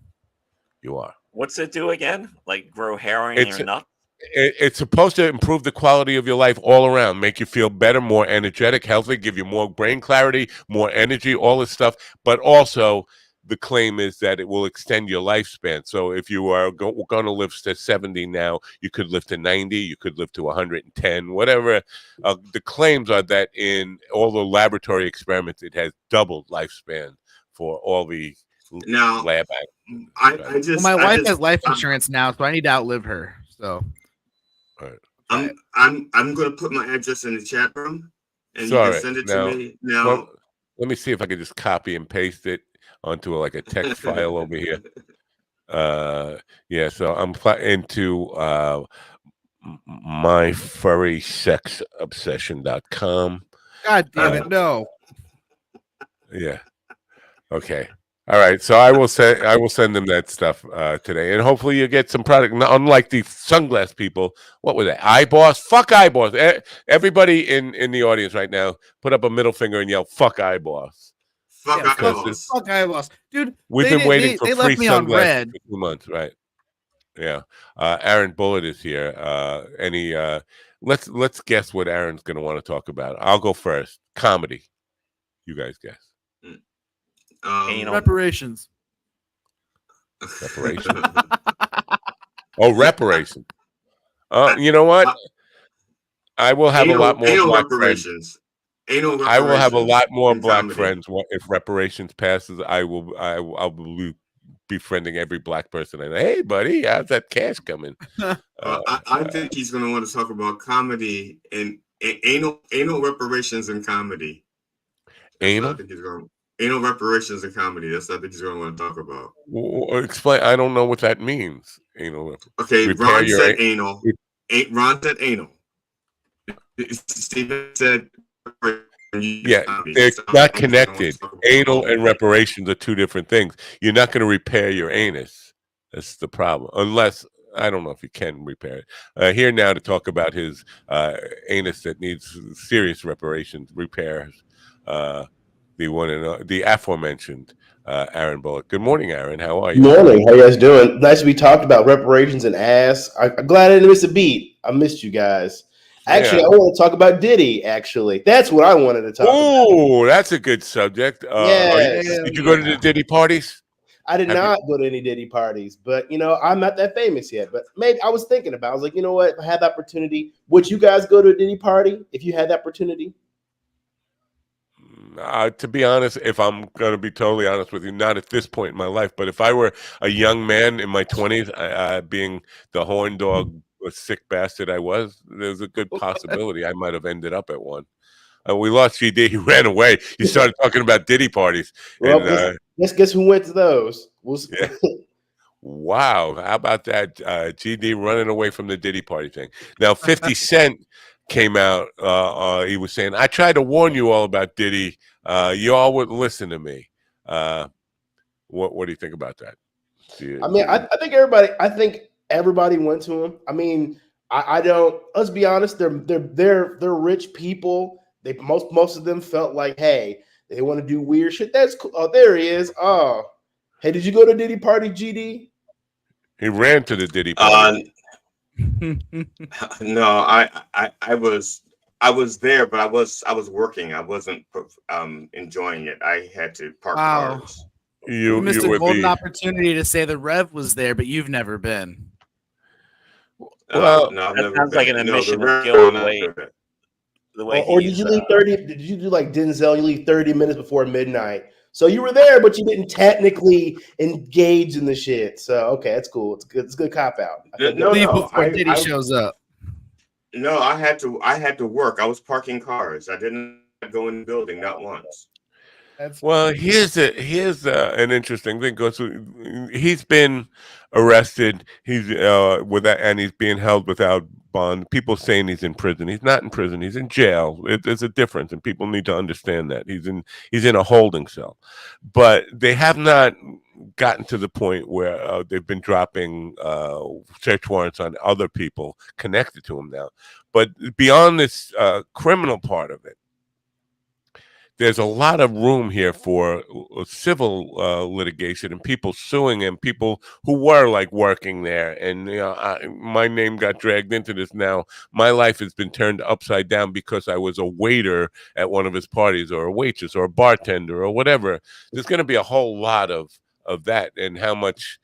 [SPEAKER 6] You are.
[SPEAKER 12] What's it do again? Like grow hair on your nut?
[SPEAKER 6] It's supposed to improve the quality of your life all around, make you feel better, more energetic, healthy, give you more brain clarity, more energy, all this stuff. But also, the claim is that it will extend your lifespan. So if you are going to live to 70 now, you could live to 90, you could live to 110, whatever. The claims are that in all the laboratory experiments, it has doubled lifespan for all the lab actions.
[SPEAKER 11] My wife has life insurance now, so I need to outlive her. So.
[SPEAKER 13] Right. I'm going to put my address in the chat room, and you can send it to me now.
[SPEAKER 6] Well, let me see if I can just copy and paste it onto a text file over here. So I'm into myfurrysexobsession.com.
[SPEAKER 11] God damn it, no.
[SPEAKER 6] Yeah. Okay. All right, so I will send them that stuff today, and hopefully you get some product. Now, unlike the sunglass people, what was that? iBoss? Fuck iBoss! Everybody in the audience right now, put up a middle finger and yell "fuck iBoss."
[SPEAKER 13] Fuck iBoss!
[SPEAKER 11] Fuck iBoss, dude.
[SPEAKER 6] We've been waiting for free sunglasses for 2 months, right? Yeah. Aaron Bullitt is here. Let's guess what Aaron's going to want to talk about. I'll go first. Comedy. You guys guess.
[SPEAKER 11] Reparations.
[SPEAKER 6] Reparation. Oh, reparation. You know what? I will have a lot more
[SPEAKER 13] anal
[SPEAKER 6] black
[SPEAKER 13] reparations.
[SPEAKER 6] I will have a lot more black friends if reparations passes. I'll be befriending every black person. And hey, buddy, how's that cash coming?
[SPEAKER 13] I think he's going to want to talk about comedy and anal reparations and comedy.
[SPEAKER 6] Anal?
[SPEAKER 13] I think he's going anal reparations and comedy. That's what I think he's going to want to talk about.
[SPEAKER 6] Well, explain. I don't know what that means. Anal.
[SPEAKER 13] Okay, Ron said anal. Ron said anal. Stephen said.
[SPEAKER 6] Yeah, they're not connected. Anal and reparations are two different things. You're not going to repair your anus. That's the problem. Unless, I don't know if you can repair it. Here now to talk about his anus that needs serious reparations, repairs. The aforementioned Aaron Bullock. Good morning, Aaron. How are you?
[SPEAKER 18] Good morning. How you guys doing? Nice to be talked about reparations and ass. I'm glad I didn't miss a beat. I missed you guys. Actually, I want to talk about Diddy, actually. That's what I wanted to talk about.
[SPEAKER 6] Oh, that's a good subject. Did you go to the Diddy parties?
[SPEAKER 18] I did not go to any Diddy parties, but, I'm not that famous yet. But maybe I was thinking about it. I was like, you know what? If I had the opportunity, would you guys go to a Diddy party if you had the opportunity?
[SPEAKER 6] To be honest, if I'm going to be totally honest with you, not at this point in my life, but if I were a young man in my 20s, being the horn dog, a sick bastard I was, there's a good possibility I might have ended up at one. We lost GD. He ran away. He started talking about Diddy parties.
[SPEAKER 18] Well, and, let's guess who went to those.
[SPEAKER 6] Yeah. Wow. How about that? GD running away from the Diddy party thing. Now, 50 Cent came out. He was saying, I tried to warn you all about Diddy. You all wouldn't listen to me. What do you think about that?
[SPEAKER 18] I think everybody went to him. I mean, I don't. Let's be honest. They're rich people. They most of them felt like, hey, they want to do weird shit. That's cool. Oh, there he is. Oh, hey, did you go to Diddy party, GD?
[SPEAKER 6] He ran to the Diddy party.
[SPEAKER 13] No, I was there, but I was working. I wasn't enjoying it. I had to park cars.
[SPEAKER 11] You missed a golden opportunity to say the Rev was there, but you've never been.
[SPEAKER 6] Well,
[SPEAKER 13] no,
[SPEAKER 12] that sounds like an admission of guilt.
[SPEAKER 18] Or did you leave 30? Did you do like Denzel? You leave 30 minutes before midnight. So you were there, but you didn't technically engage in the shit. So okay, that's cool. It's good. It's a good cop out.
[SPEAKER 11] Before Diddy shows up.
[SPEAKER 13] No, I had to work. I was parking cars. I didn't go in the building, not once.
[SPEAKER 6] Well, here's an interesting thing. He's been arrested. He's and he's being held without bond. People saying he's in prison. He's not in prison. He's in jail. There's a difference, and people need to understand that he's in a holding cell. But they have not gotten to the point where they've been dropping search warrants on other people connected to him now. But beyond this criminal part of it, there's a lot of room here for civil litigation and people suing him, people who were like working there. And my name got dragged into this now. My life has been turned upside down because I was a waiter at one of his parties, or a waitress, or a bartender, or whatever. There's going to be a whole lot of that, and how much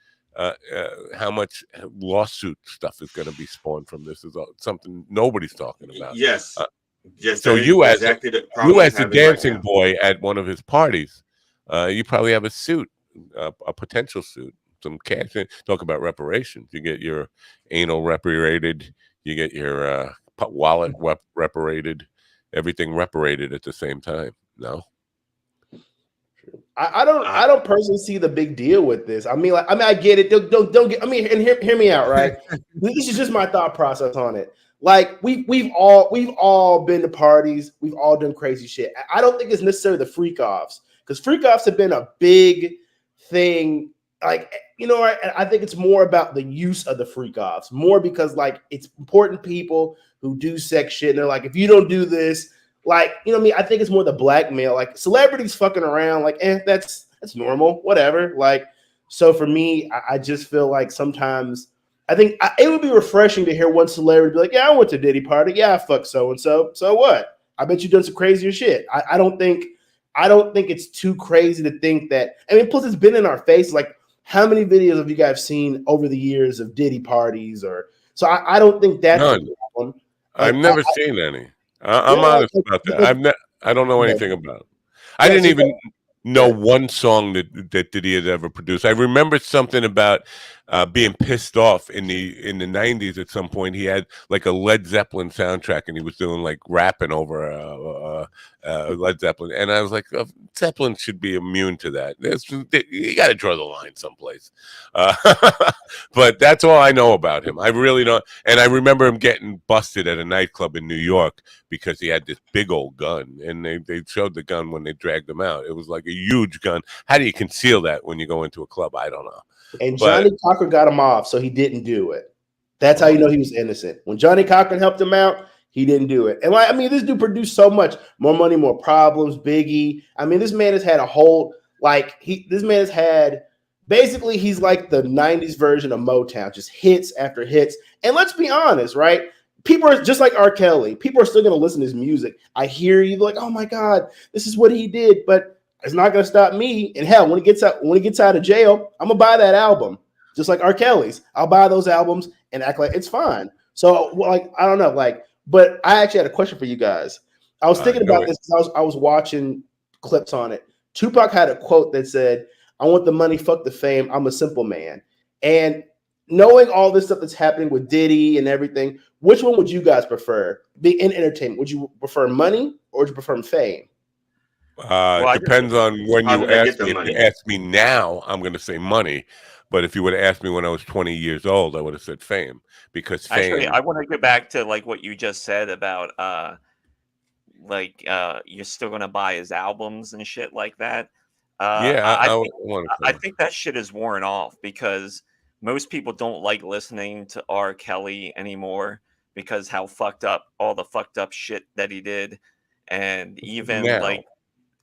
[SPEAKER 6] lawsuit stuff is going to be spawned from this is something nobody's talking about.
[SPEAKER 13] Yes. Yes,
[SPEAKER 6] so you as the dancing boy at one of his parties, you probably have a suit, a potential suit, some cash. Talk about reparations. You get your anal reparated, you get your wallet reparated, everything reparated at the same time. No,
[SPEAKER 18] I don't personally see the big deal with this. I mean, I get it. Don't get. I mean, and hear me out, right? This is just my thought process on it. Like we've all been to parties, we've all done crazy shit. I don't think it's necessarily the freak offs, because freak offs have been a big thing. Like, I think it's more about the use of the freak offs, more because like it's important people who do sex shit, and they're like, if you don't do this, like, what I mean? I think it's more the blackmail, like celebrities fucking around, like, that's normal, whatever. Like, so for me, I just feel like sometimes. I think it would be refreshing to hear one celebrity be like, yeah, I went to Diddy party. Yeah, I fucked so-and-so. So what? I bet you done some crazier shit. I don't think it's too crazy to think that. I mean, plus it's been in our face. Like, how many videos have you guys seen over the years of Diddy parties? So I don't think that's a problem.
[SPEAKER 6] I've never seen any. I'm honest about that. I don't know anything about him. I didn't even know one song that Diddy had ever produced. I remember something about being pissed off in the 90s. At some point, he had like a Led Zeppelin soundtrack, and he was doing like rapping over Led Zeppelin. And I was like, Zeppelin should be immune to that. You got to draw the line someplace. But that's all I know about him. I really don't. And I remember him getting busted at a nightclub in New York because he had this big old gun, and they showed the gun when they dragged him out. It was like a huge gun. How do you conceal that when you go into a club? I don't know.
[SPEAKER 18] And Johnny Cochran got him off, so he didn't do it. That's how you know he was innocent. When Johnny Cochran helped him out, he didn't do it. And like, I mean, this dude produced so much. More Money, More Problems, Biggie. I mean, this man has had a whole, this man has had, basically, he's like the 90s version of Motown, just hits after hits. And let's be honest, right? People are just like R. Kelly. People are still going to listen to his music. I hear you like, oh my God, this is what he did. But it's not going to stop me. And hell, when he gets out of jail, I'm gonna buy that album, just like R. Kelly's. I'll buy those albums and act like it's fine. So, like, I don't know, like, but I actually had a question for you guys. I was thinking about this because I was watching clips on it. Tupac had a quote that said, "I want the money, fuck the fame. I'm a simple man." And knowing all this stuff that's happening with Diddy and everything, which one would you guys prefer? Be in entertainment. Would you prefer money or would you prefer fame?
[SPEAKER 6] It depends on when you ask me. If you ask me now, I'm going to say money. But if you would have asked me when I was 20 years old, I would have said fame, because fame.
[SPEAKER 12] Actually, I want to go back to like what you just said about you're still going to buy his albums and shit like that. I think that shit is worn off because most people don't like listening to R. Kelly anymore because all the fucked up shit that he did, and even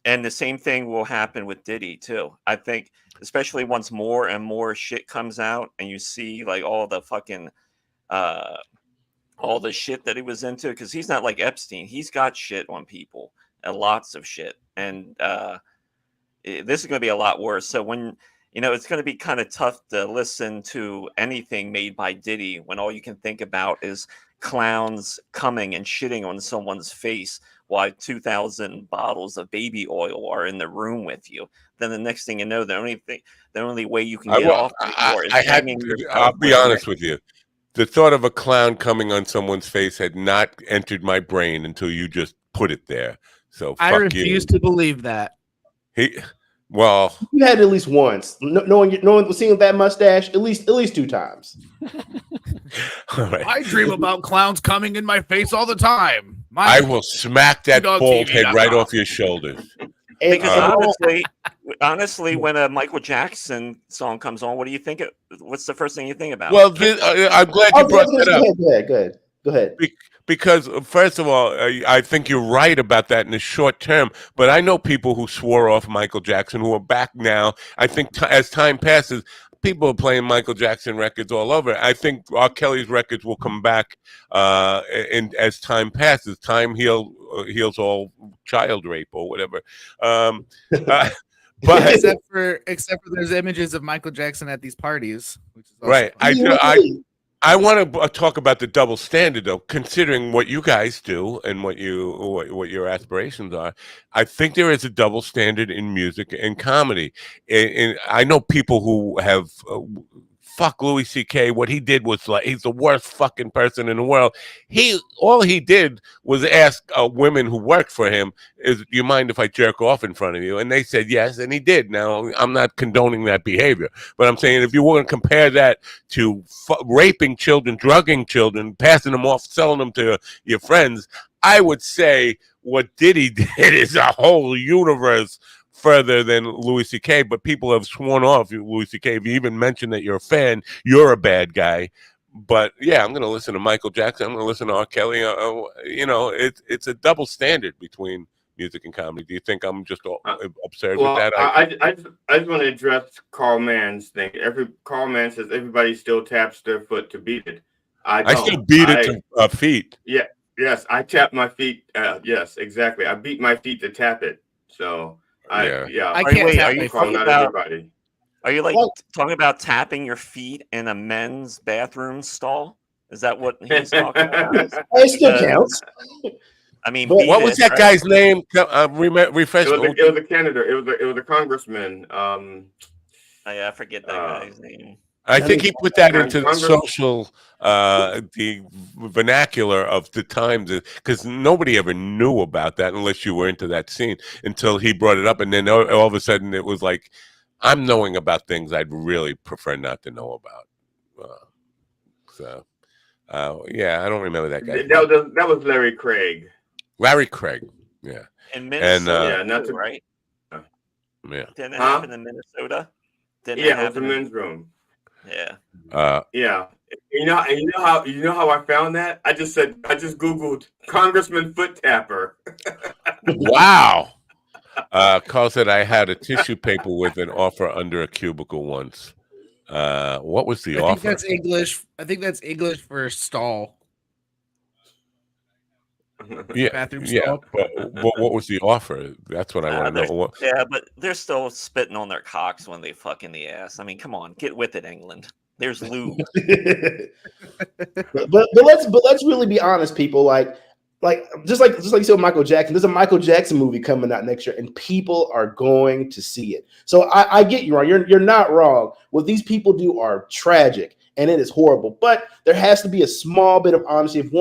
[SPEAKER 12] and the same thing will happen with Diddy too. I think, especially once more and more shit comes out, and you see like all the fucking all the shit that he was into, because he's not like Epstein. He's got shit on people, and lots of shit, and this is going to be a lot worse. So when it's going to be kind of tough to listen to anything made by Diddy when all you can think about is clowns coming and shitting on someone's face while 2,000 bottles of baby oil are in the room with you. Then the next thing you know, the only way you can get off before is hanging yourself.
[SPEAKER 6] I'll be honest with you. The thought of a clown coming on someone's face had not entered my brain until you just put it there. So
[SPEAKER 11] I refuse to believe that.
[SPEAKER 6] Well,
[SPEAKER 18] you had it at least once. Knowing seeing that mustache at least 2 times.
[SPEAKER 6] Right.
[SPEAKER 11] I dream about clowns coming in my face all the time.
[SPEAKER 6] I will smack that bald head right off your shoulders.
[SPEAKER 12] Because honestly, when a Michael Jackson song comes on, what do you think? What's the first thing you think about?
[SPEAKER 6] Well, I'm glad you brought that up.
[SPEAKER 18] Go ahead.
[SPEAKER 6] Because first of all, I think you're right about that in the short term. But I know people who swore off Michael Jackson who are back now. I think as time passes, people are playing Michael Jackson records all over. I think R. Kelly's records will come back as time passes. Time heals all child rape or whatever. But
[SPEAKER 11] except for there's images of Michael Jackson at these parties, which is
[SPEAKER 6] right. I want to talk about the double standard, though, considering what you guys do and what your aspirations are. I think there is a double standard in music and comedy. And I know people who have fuck Louis C.K. What he did was like, he's the worst fucking person in the world. All he did was ask women who worked for him, "Do you mind if I jerk off in front of you?" And they said yes, and he did. Now, I'm not condoning that behavior, but I'm saying if you want to compare that to raping children, drugging children, passing them off, selling them to your friends, I would say what Diddy did is a whole universe further than Louis C.K., but people have sworn off Louis C.K. If you even mention that you're a fan, you're a bad guy. But yeah, I'm going to listen to Michael Jackson. I'm going to listen to R. Kelly. It's a double standard between music and comedy. Do you think I'm just absurd with that?
[SPEAKER 19] I just want to address Carl Mann's thing. Carl Mann says everybody still taps their foot to beat it. I
[SPEAKER 6] still beat it to feet.
[SPEAKER 19] Yeah. Yes, I tap my feet. Yes, exactly. I beat my feet to tap it. So.
[SPEAKER 11] I can't tap my
[SPEAKER 19] feet. Not everybody.
[SPEAKER 12] Are you talking about tapping your feet in a men's bathroom stall? Is that what he's talking about?
[SPEAKER 18] It still counts.
[SPEAKER 12] I mean,
[SPEAKER 6] what was that guy's name? Refresh.
[SPEAKER 19] It was a candidate. It was a congressman.
[SPEAKER 12] I forget that guy's name.
[SPEAKER 6] I think he put that into the social, the vernacular of the times, because nobody ever knew about that unless you were into that scene until he brought it up, and then all of a sudden it was like, I'm knowing about things I'd really prefer not to know about. Yeah, I don't remember that guy.
[SPEAKER 19] That was Larry Craig.
[SPEAKER 6] Larry Craig, yeah.
[SPEAKER 12] In Minnesota,
[SPEAKER 19] not to,
[SPEAKER 12] right?
[SPEAKER 6] Yeah.
[SPEAKER 12] Didn't it happen in Minnesota?
[SPEAKER 19] It was the men's room.
[SPEAKER 12] Yeah.
[SPEAKER 19] Yeah. You know how I found that? I just Googled Congressman foot tapper.
[SPEAKER 6] Wow. Carl said I had a tissue paper with an offer under a cubicle once. What was the offer?
[SPEAKER 11] I think that's English for stall.
[SPEAKER 6] Yeah,
[SPEAKER 11] bathroom
[SPEAKER 6] stall. But what was the offer? That's what I want to know.
[SPEAKER 12] Yeah, but they're still spitting on their cocks when they fuck in the ass. I mean, come on, get with it, England. There's lube.
[SPEAKER 18] but let's really be honest, people. Like just like you said with Michael Jackson, there's a Michael Jackson movie coming out next year, and people are going to see it. So I get you wrong. You're not wrong. What these people do are tragic, and it is horrible. But there has to be a small bit of honesty. If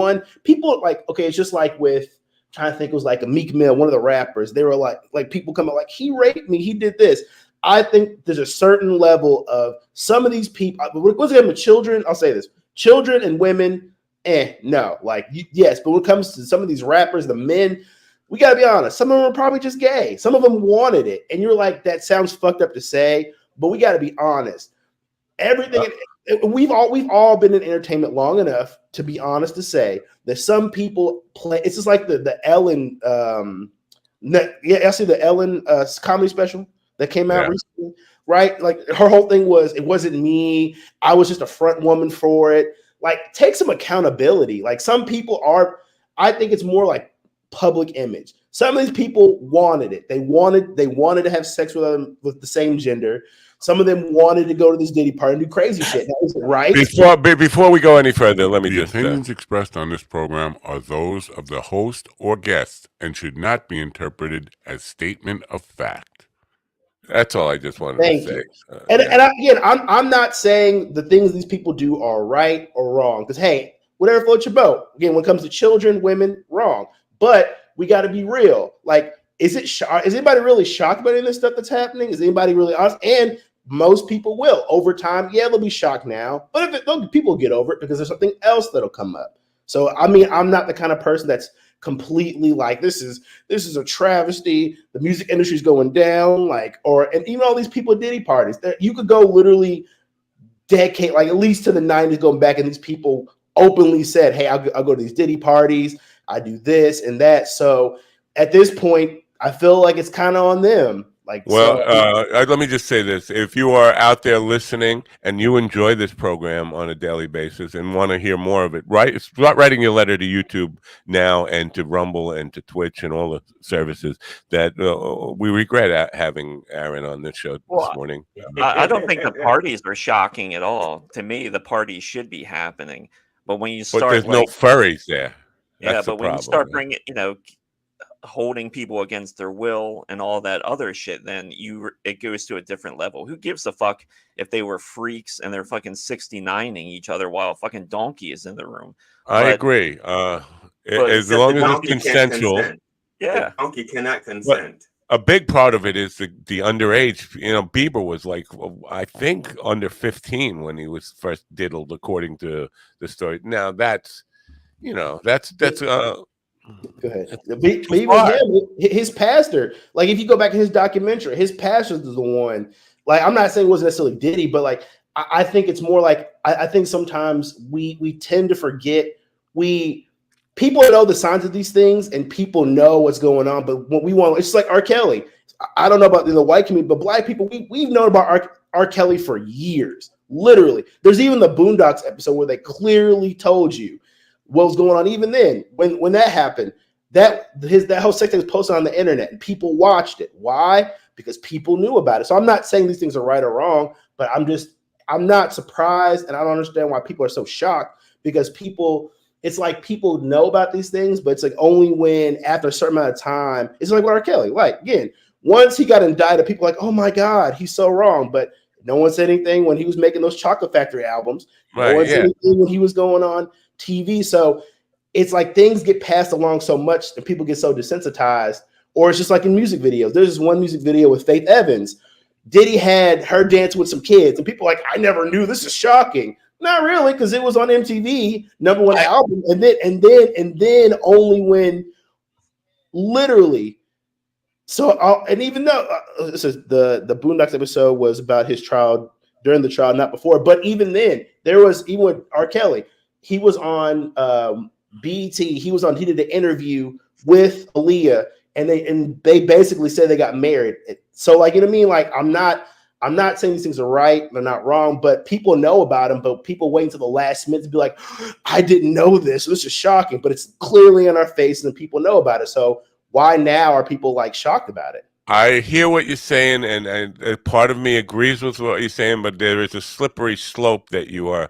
[SPEAKER 18] people like, okay, it's just like with, I'm trying to think, it was like a Meek Mill, one of the rappers. They were like people come out like, he raped me, he did this. I think there's a certain level of some of these people. What's it with children? I'll say this: children and women. No, yes, but when it comes to some of these rappers, the men, we gotta be honest. Some of them are probably just gay. Some of them wanted it, and you're like, that sounds fucked up to say, but we gotta be honest. Everything we've all been in entertainment long enough to be honest to say that some people play. It's just like the Ellen, I see the Ellen comedy special that came out recently, right? Like her whole thing was, it wasn't me. I was just a front woman for it. Like, take some accountability. Like, some people I think it's more like public image. Some of these people wanted it. They wanted to have sex with the same gender. Some of them wanted to go to this Diddy party and do crazy shit. That was right.
[SPEAKER 6] Before we go any further, let me just...
[SPEAKER 5] The opinions expressed on this program are those of the host or guest and should not be interpreted as statement of fact.
[SPEAKER 6] That's all I just wanted to say.
[SPEAKER 18] I'm not saying the things these people do are right or wrong, because hey, whatever floats your boat. Again, when it comes to children, women, wrong. But we got to be real. Like, is anybody really shocked by any of this stuff that's happening? Is anybody really honest? And most people will over time. Yeah, they'll be shocked now, but people get over it because there's something else that'll come up. So I mean, I'm not the kind of person that's completely like, this is a travesty, the music industry is going down, and even all these people at Diddy parties, you could go literally decade, like at least to the 90s, going back, and these people openly said, hey, I'll go to these Diddy parties, I do this and that. So at this point, I feel like it's kind of on them.
[SPEAKER 6] Let me just say this. If you are out there listening and you enjoy this program on a daily basis and want to hear more of it, start writing your letter to YouTube now and to Rumble and to Twitch and all the services that we regret having Aaron on this show this morning.
[SPEAKER 12] I don't think the parties are shocking at all. To me, the parties should be happening. But when you start...
[SPEAKER 6] there's no furries there. That's the
[SPEAKER 12] when
[SPEAKER 6] problem.
[SPEAKER 12] You start bringing, holding people against their will and all that other shit, then it goes to a different level. Who gives a fuck if they were freaks and they're fucking 69ing each other while a fucking donkey is in the room?
[SPEAKER 6] I agree. As long as it's consensual.
[SPEAKER 12] Yeah.
[SPEAKER 19] The donkey cannot consent.
[SPEAKER 6] But a big part of it is the underage. Bieber was like, I think under 15 when he was first diddled, according to the story. Now that's
[SPEAKER 18] Go ahead. But even his pastor, like if you go back in his documentary, his pastor is the one. Like, I'm not saying it wasn't necessarily Diddy, but like I think it's more like I think sometimes we tend to forget. People know the signs of these things and people know what's going on, but what we want, it's just like R. Kelly. I don't know about the white community, but black people, we've known about R. Kelly for years. Literally, there's even the Boondocks episode where they clearly told you what was going on. Even then, when that happened, that whole sex tape was posted on the internet and people watched it. Why? Because people knew about it. So I'm not saying these things are right or wrong, but I'm not surprised, and I don't understand why people are so shocked, because people it's like people know about these things, but it's like only when after a certain amount of time, it's like with R. Kelly. Like, again, once he got indicted, people were like, oh my God, he's so wrong. But no one said anything when he was making those Chocolate Factory albums. No one said anything when he was going on TV. So it's like things get passed along so much and people get so desensitized. Or it's just like in music videos. There's this one music video with Faith Evans. Diddy had her dance with some kids, and people are like, I never knew. This is shocking. Not really, because it was on MTV, #1 album, and then only when literally. So and even though this is the Boondocks episode was about his trial, during the trial, not before, but even then there was, even with R. Kelly, he was on BET. He did an interview with Aaliyah, and they basically said they got married. So like, you know what I mean? Like, I'm not saying these things are right, they're not wrong, but people know about them. But people wait until the last minute to be like, I didn't know this. This is shocking, but it's clearly in our face and people know about it. So why now are people like shocked about it?
[SPEAKER 6] I hear what you're saying, and part of me agrees with what you're saying, but there is a slippery slope that you are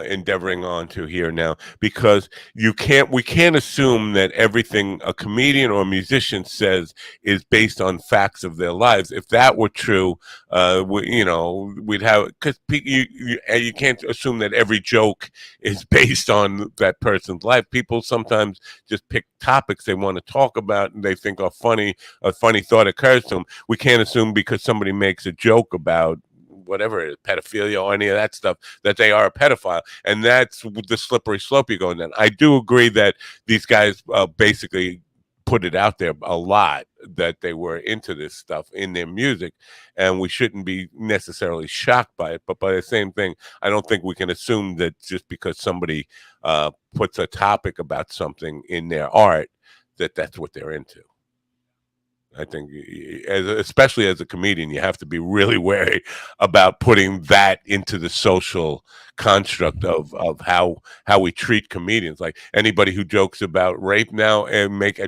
[SPEAKER 6] endeavoring on to here now, because we can't assume that everything a comedian or a musician says is based on facts of their lives. If that were true, we'd have, because you can't assume that every joke is based on that person's life. People sometimes just pick topics they want to talk about and they think are funny. A funny thought occurs to them. We can't assume because somebody makes a joke about whatever it is, pedophilia or any of that stuff, that they are a pedophile. And that's the slippery slope you're going down. I do agree that these guys basically put it out there a lot that they were into this stuff in their music, and we shouldn't be necessarily shocked by it. But by the same thing, I don't think we can assume that just because somebody puts a topic about something in their art, that that's what they're into. I think, especially as a comedian, you have to be really wary about putting that into the social construct of how we treat comedians. Like, anybody who jokes about rape now and make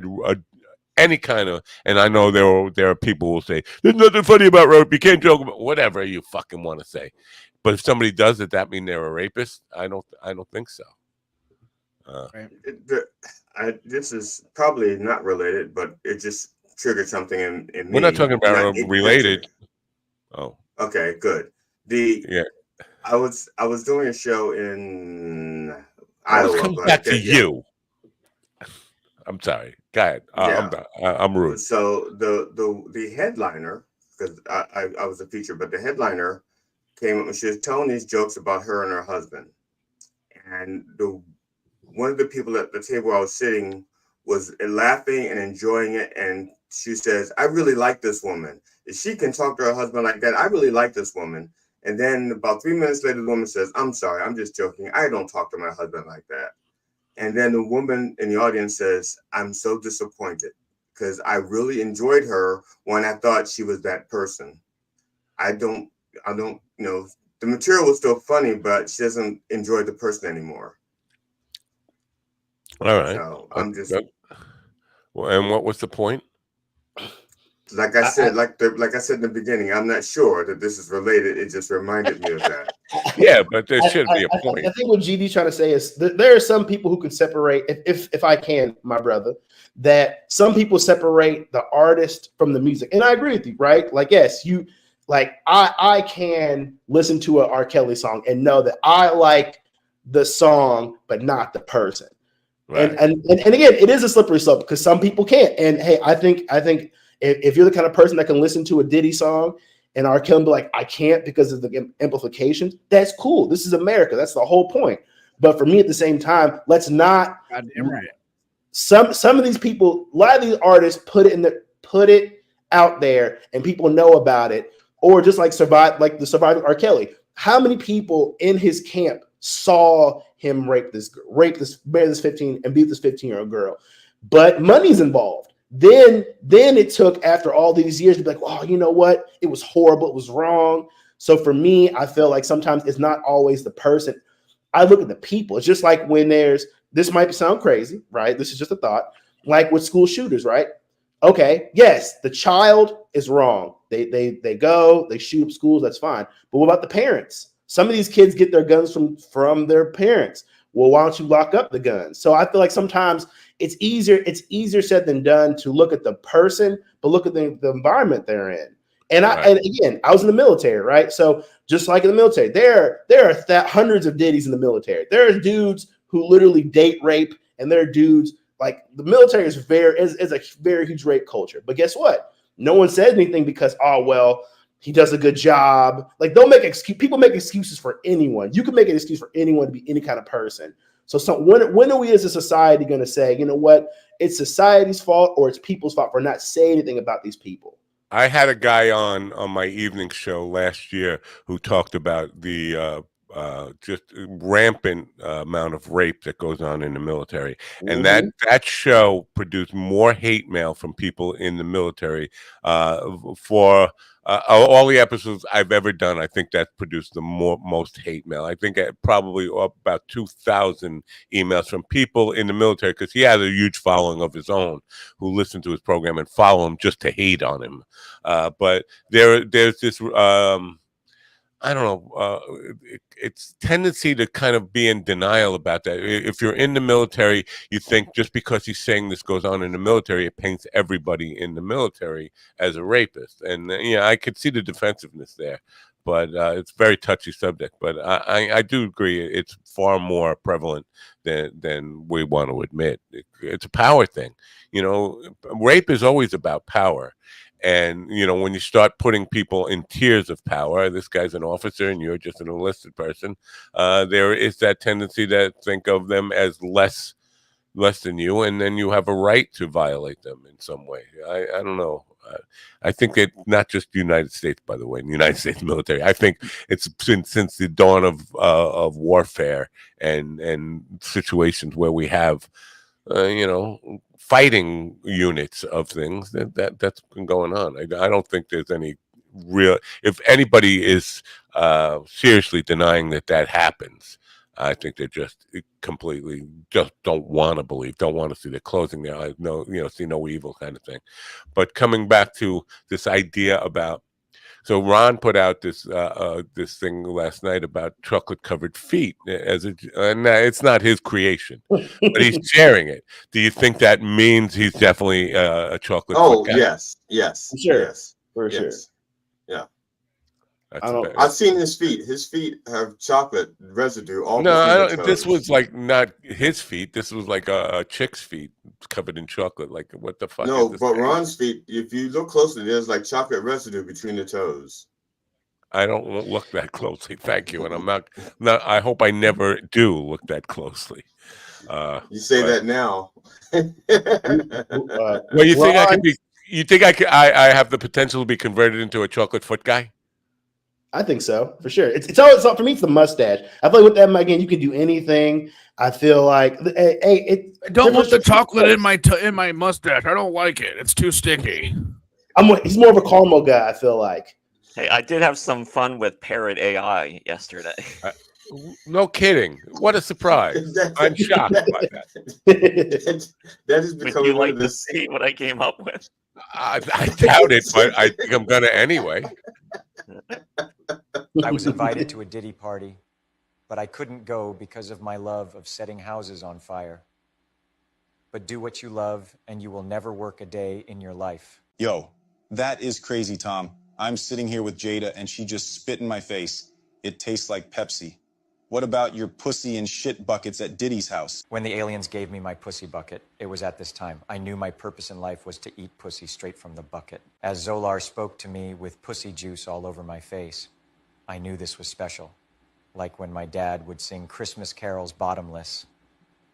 [SPEAKER 6] any kind of, and I know there are people who will say there's nothing funny about rape, you can't joke about whatever you fucking want to say. But if somebody does it, that mean they're a rapist? I don't think so.
[SPEAKER 19] This is probably not related, but it just triggered something in me.
[SPEAKER 6] We're not talking about related. Oh,
[SPEAKER 19] okay, good. I was doing a show in Iowa.
[SPEAKER 6] It comes back to you. I'm sorry. Go ahead. I'm rude.
[SPEAKER 19] So the headliner, because I was a feature, but the headliner came up and she was telling these jokes about her and her husband, and one of the people at the table I was sitting was laughing and enjoying it, and she says, I really like this woman. If she can talk to her husband like that, I really like this woman. And then about 3 minutes later, the woman says, I'm sorry, I'm just joking. I don't talk to my husband like that. And then the woman in the audience says, I'm so disappointed because I really enjoyed her when I thought she was that person. I don't, the material was still funny, but she doesn't enjoy the person anymore.
[SPEAKER 6] All right.
[SPEAKER 19] So I'm just.
[SPEAKER 6] Well, and what was the point?
[SPEAKER 19] Like I said, like I said in the beginning, I'm not sure that this is related. It just reminded me of that.
[SPEAKER 6] Yeah, but there should be a point.
[SPEAKER 18] I think what GD's trying to say is there are some people who can separate, if I can, my brother, that some people separate the artist from the music. And I agree with you, right? Like, yes, I can listen to an R. Kelly song and know that I like the song, but not the person. Right. And again, it is a slippery slope because some people can't. And hey, I think if you're the kind of person that can listen to a Diddy song and R. Kelly be like, I can't because of the implications, that's cool. This is America. That's the whole point. But for me, at the same time, let's not.
[SPEAKER 11] Goddamn right.
[SPEAKER 18] Some of these people, a lot of these artists put it out there and people know about it, or just like the surviving R. Kelly. How many people in his camp saw him marry this 15 and beat this 15-year-old girl? But money's involved. Then it took after all these years to be like, oh, you know what? It was horrible. It was wrong. So for me, I feel like sometimes it's not always the person. I look at the people. It's just like when this might sound crazy, right? This is just a thought. Like with school shooters, right? Okay, yes, the child is wrong. They go, they shoot up schools. That's fine. But what about the parents? Some of these kids get their guns from their parents. well, why don't you lock up the guns? So I feel like sometimes it's easier said than done to look at the person, but look at the environment they're in. And and again, I was in the military, right? So just like in the military, there are hundreds of ditties in the military. There are dudes who literally date rape, and there are dudes like the military is a very huge rape culture. But guess what? No one said anything because, oh well, he does a good job. Like people make excuses for anyone. You can make an excuse for anyone to be any kind of person. So when are we as a society going to say, you know what, it's society's fault or it's people's fault for not saying anything about these people?
[SPEAKER 6] I had a guy on my evening show last year who talked about the just rampant amount of rape that goes on in the military, and that show produced more hate mail from people in the military for all the episodes I've ever done. I think that produced the most hate mail. I think probably about 2,000 emails from people in the military, because he has a huge following of his own who listen to his program and follow him just to hate on him. But there's this I don't know, it's tendency to kind of be in denial about that. If you're in the military, you think just because he's saying this goes on in the military, it paints everybody in the military as a rapist. And, I could see the defensiveness there, but it's a very touchy subject. But I do agree it's far more prevalent than we want to admit. It's a power thing. Rape is always about power. And, when you start putting people in tiers of power, this guy's an officer and you're just an enlisted person, there is that tendency to think of them as less than you, and then you have a right to violate them in some way. I don't know. I think it not just the United States, by the way, in the United States military. I think it's since the dawn of warfare and situations where we have, fighting units of things that's been going on. I don't think there's any real. If anybody is seriously denying that happens, I think they're just completely just don't want to believe, don't want to see the closing their eyes, see no evil kind of thing. But coming back to this idea about. So Ron put out this this thing last night about chocolate-covered feet. And it's not his creation, but he's sharing it. Do you think that means he's definitely a chocolate?
[SPEAKER 13] Oh,
[SPEAKER 6] foot guy?
[SPEAKER 13] yes,
[SPEAKER 18] sure,
[SPEAKER 13] for
[SPEAKER 18] sure.
[SPEAKER 13] Yeah.
[SPEAKER 6] That's
[SPEAKER 13] I've seen his feet. His feet have chocolate residue all
[SPEAKER 6] No, I
[SPEAKER 13] between
[SPEAKER 6] don't,
[SPEAKER 13] the
[SPEAKER 6] this
[SPEAKER 13] toes.
[SPEAKER 6] was like not his feet. This was like a chick's feet covered in chocolate. Like, what the fuck?
[SPEAKER 13] No,
[SPEAKER 6] is this
[SPEAKER 13] but
[SPEAKER 6] thing?
[SPEAKER 13] Ron's feet, if you look closely, there's like chocolate residue between the toes.
[SPEAKER 6] I don't look that closely. Thank you. And I'm not I hope I never do look that closely.
[SPEAKER 13] You say that now.
[SPEAKER 6] Well, you think I could be, you think I have the potential to be converted into a chocolate foot guy?
[SPEAKER 18] I think so, for sure. It's all for me. It's the mustache. I feel like with that, again, you can do anything. I feel like, I
[SPEAKER 11] don't want the chocolate in my mustache. I don't like it. It's too sticky.
[SPEAKER 18] He's more of a caramel guy, I feel like.
[SPEAKER 12] Hey, I did have some fun with Parrot AI yesterday.
[SPEAKER 6] No kidding. What a surprise. I'm shocked by that.
[SPEAKER 13] That is becoming one of the.
[SPEAKER 12] See what I came up with.
[SPEAKER 6] I doubt it, but I think I'm going to anyway.
[SPEAKER 20] I was invited to a Diddy party, but I couldn't go because of my love of setting houses on fire. But do what you love, and you will never work a day in your life.
[SPEAKER 21] Yo, that is crazy, Tom. I'm sitting here with Jada, and she just spit in my face. It tastes like Pepsi. What about your pussy and shit buckets at Diddy's house?
[SPEAKER 20] When the aliens gave me my pussy bucket, it was at this time. I knew my purpose in life was to eat pussy straight from the bucket. As Zolar spoke to me with pussy juice all over my face, I knew this was special. Like when my dad would sing Christmas carols bottomless,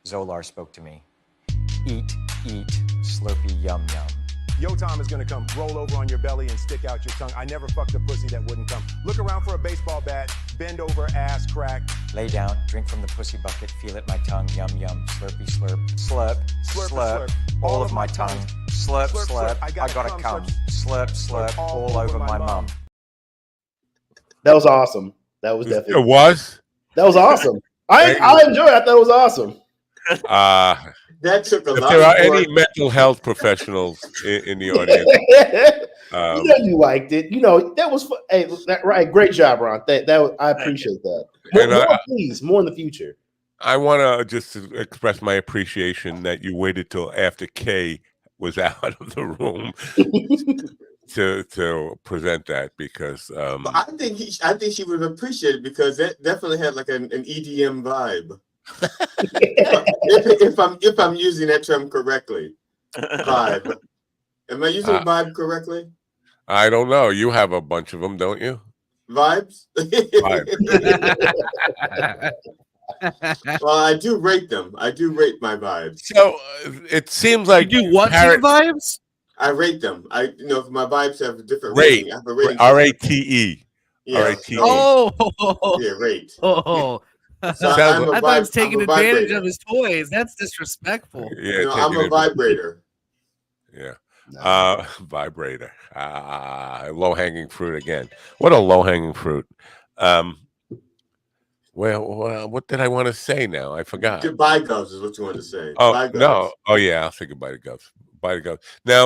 [SPEAKER 20] Zolar spoke to me. Eat, slurpy, yum, yum.
[SPEAKER 21] Yo, Tom is gonna come roll over on your belly and stick out your tongue. I never fucked a pussy that wouldn't come. Look around for a baseball bat, bend over, ass crack.
[SPEAKER 20] Lay down, drink from the pussy bucket, feel it my tongue, yum, yum, slurpy, slurp, slurp, slurp, slurp, all of my tongue, slurp, slurp, I gotta come, slurp, slurp, all over my mum.
[SPEAKER 18] That was awesome. That was definitely.
[SPEAKER 6] It was?
[SPEAKER 18] That was awesome. I enjoyed it. I thought it was awesome.
[SPEAKER 13] That took a lot.
[SPEAKER 6] If there are any mental health professionals in the audience,
[SPEAKER 18] you liked it. That was right. Great job, Ron. That I appreciate that. More, please, more in the future.
[SPEAKER 5] I want to just express my appreciation that you waited till after Kay was out of the room to present that, because
[SPEAKER 13] I think she would appreciate it, because that definitely had like an EDM vibe. if I'm using that term correctly, vibe. Am I using vibe correctly?
[SPEAKER 5] I don't know. You have a bunch of them, don't you?
[SPEAKER 13] Vibes. Well, I do rate them. I do rate my vibes.
[SPEAKER 5] So it seems like
[SPEAKER 11] you do what to your vibes?
[SPEAKER 13] I rate them. My vibes have a different
[SPEAKER 5] rate.
[SPEAKER 13] rating. I have a rating.
[SPEAKER 5] R-A-T-E.
[SPEAKER 13] Yeah.
[SPEAKER 5] R-A-T-E.
[SPEAKER 11] Oh.
[SPEAKER 13] Yeah, rate.
[SPEAKER 11] Oh.
[SPEAKER 13] So I thought
[SPEAKER 11] I was taking advantage of his toys. That's disrespectful.
[SPEAKER 5] Yeah,
[SPEAKER 13] no, I'm a vibrator.
[SPEAKER 5] Yeah. Vibrator. Low-hanging fruit again. What a low-hanging fruit. Well, what did I want to say now? I forgot.
[SPEAKER 13] Goodbye, Govs, is what you wanted to say.
[SPEAKER 5] Oh,
[SPEAKER 13] Bye, Govs.
[SPEAKER 5] no. Oh, yeah. I'll say goodbye to Govs. Bye to Govs. Now,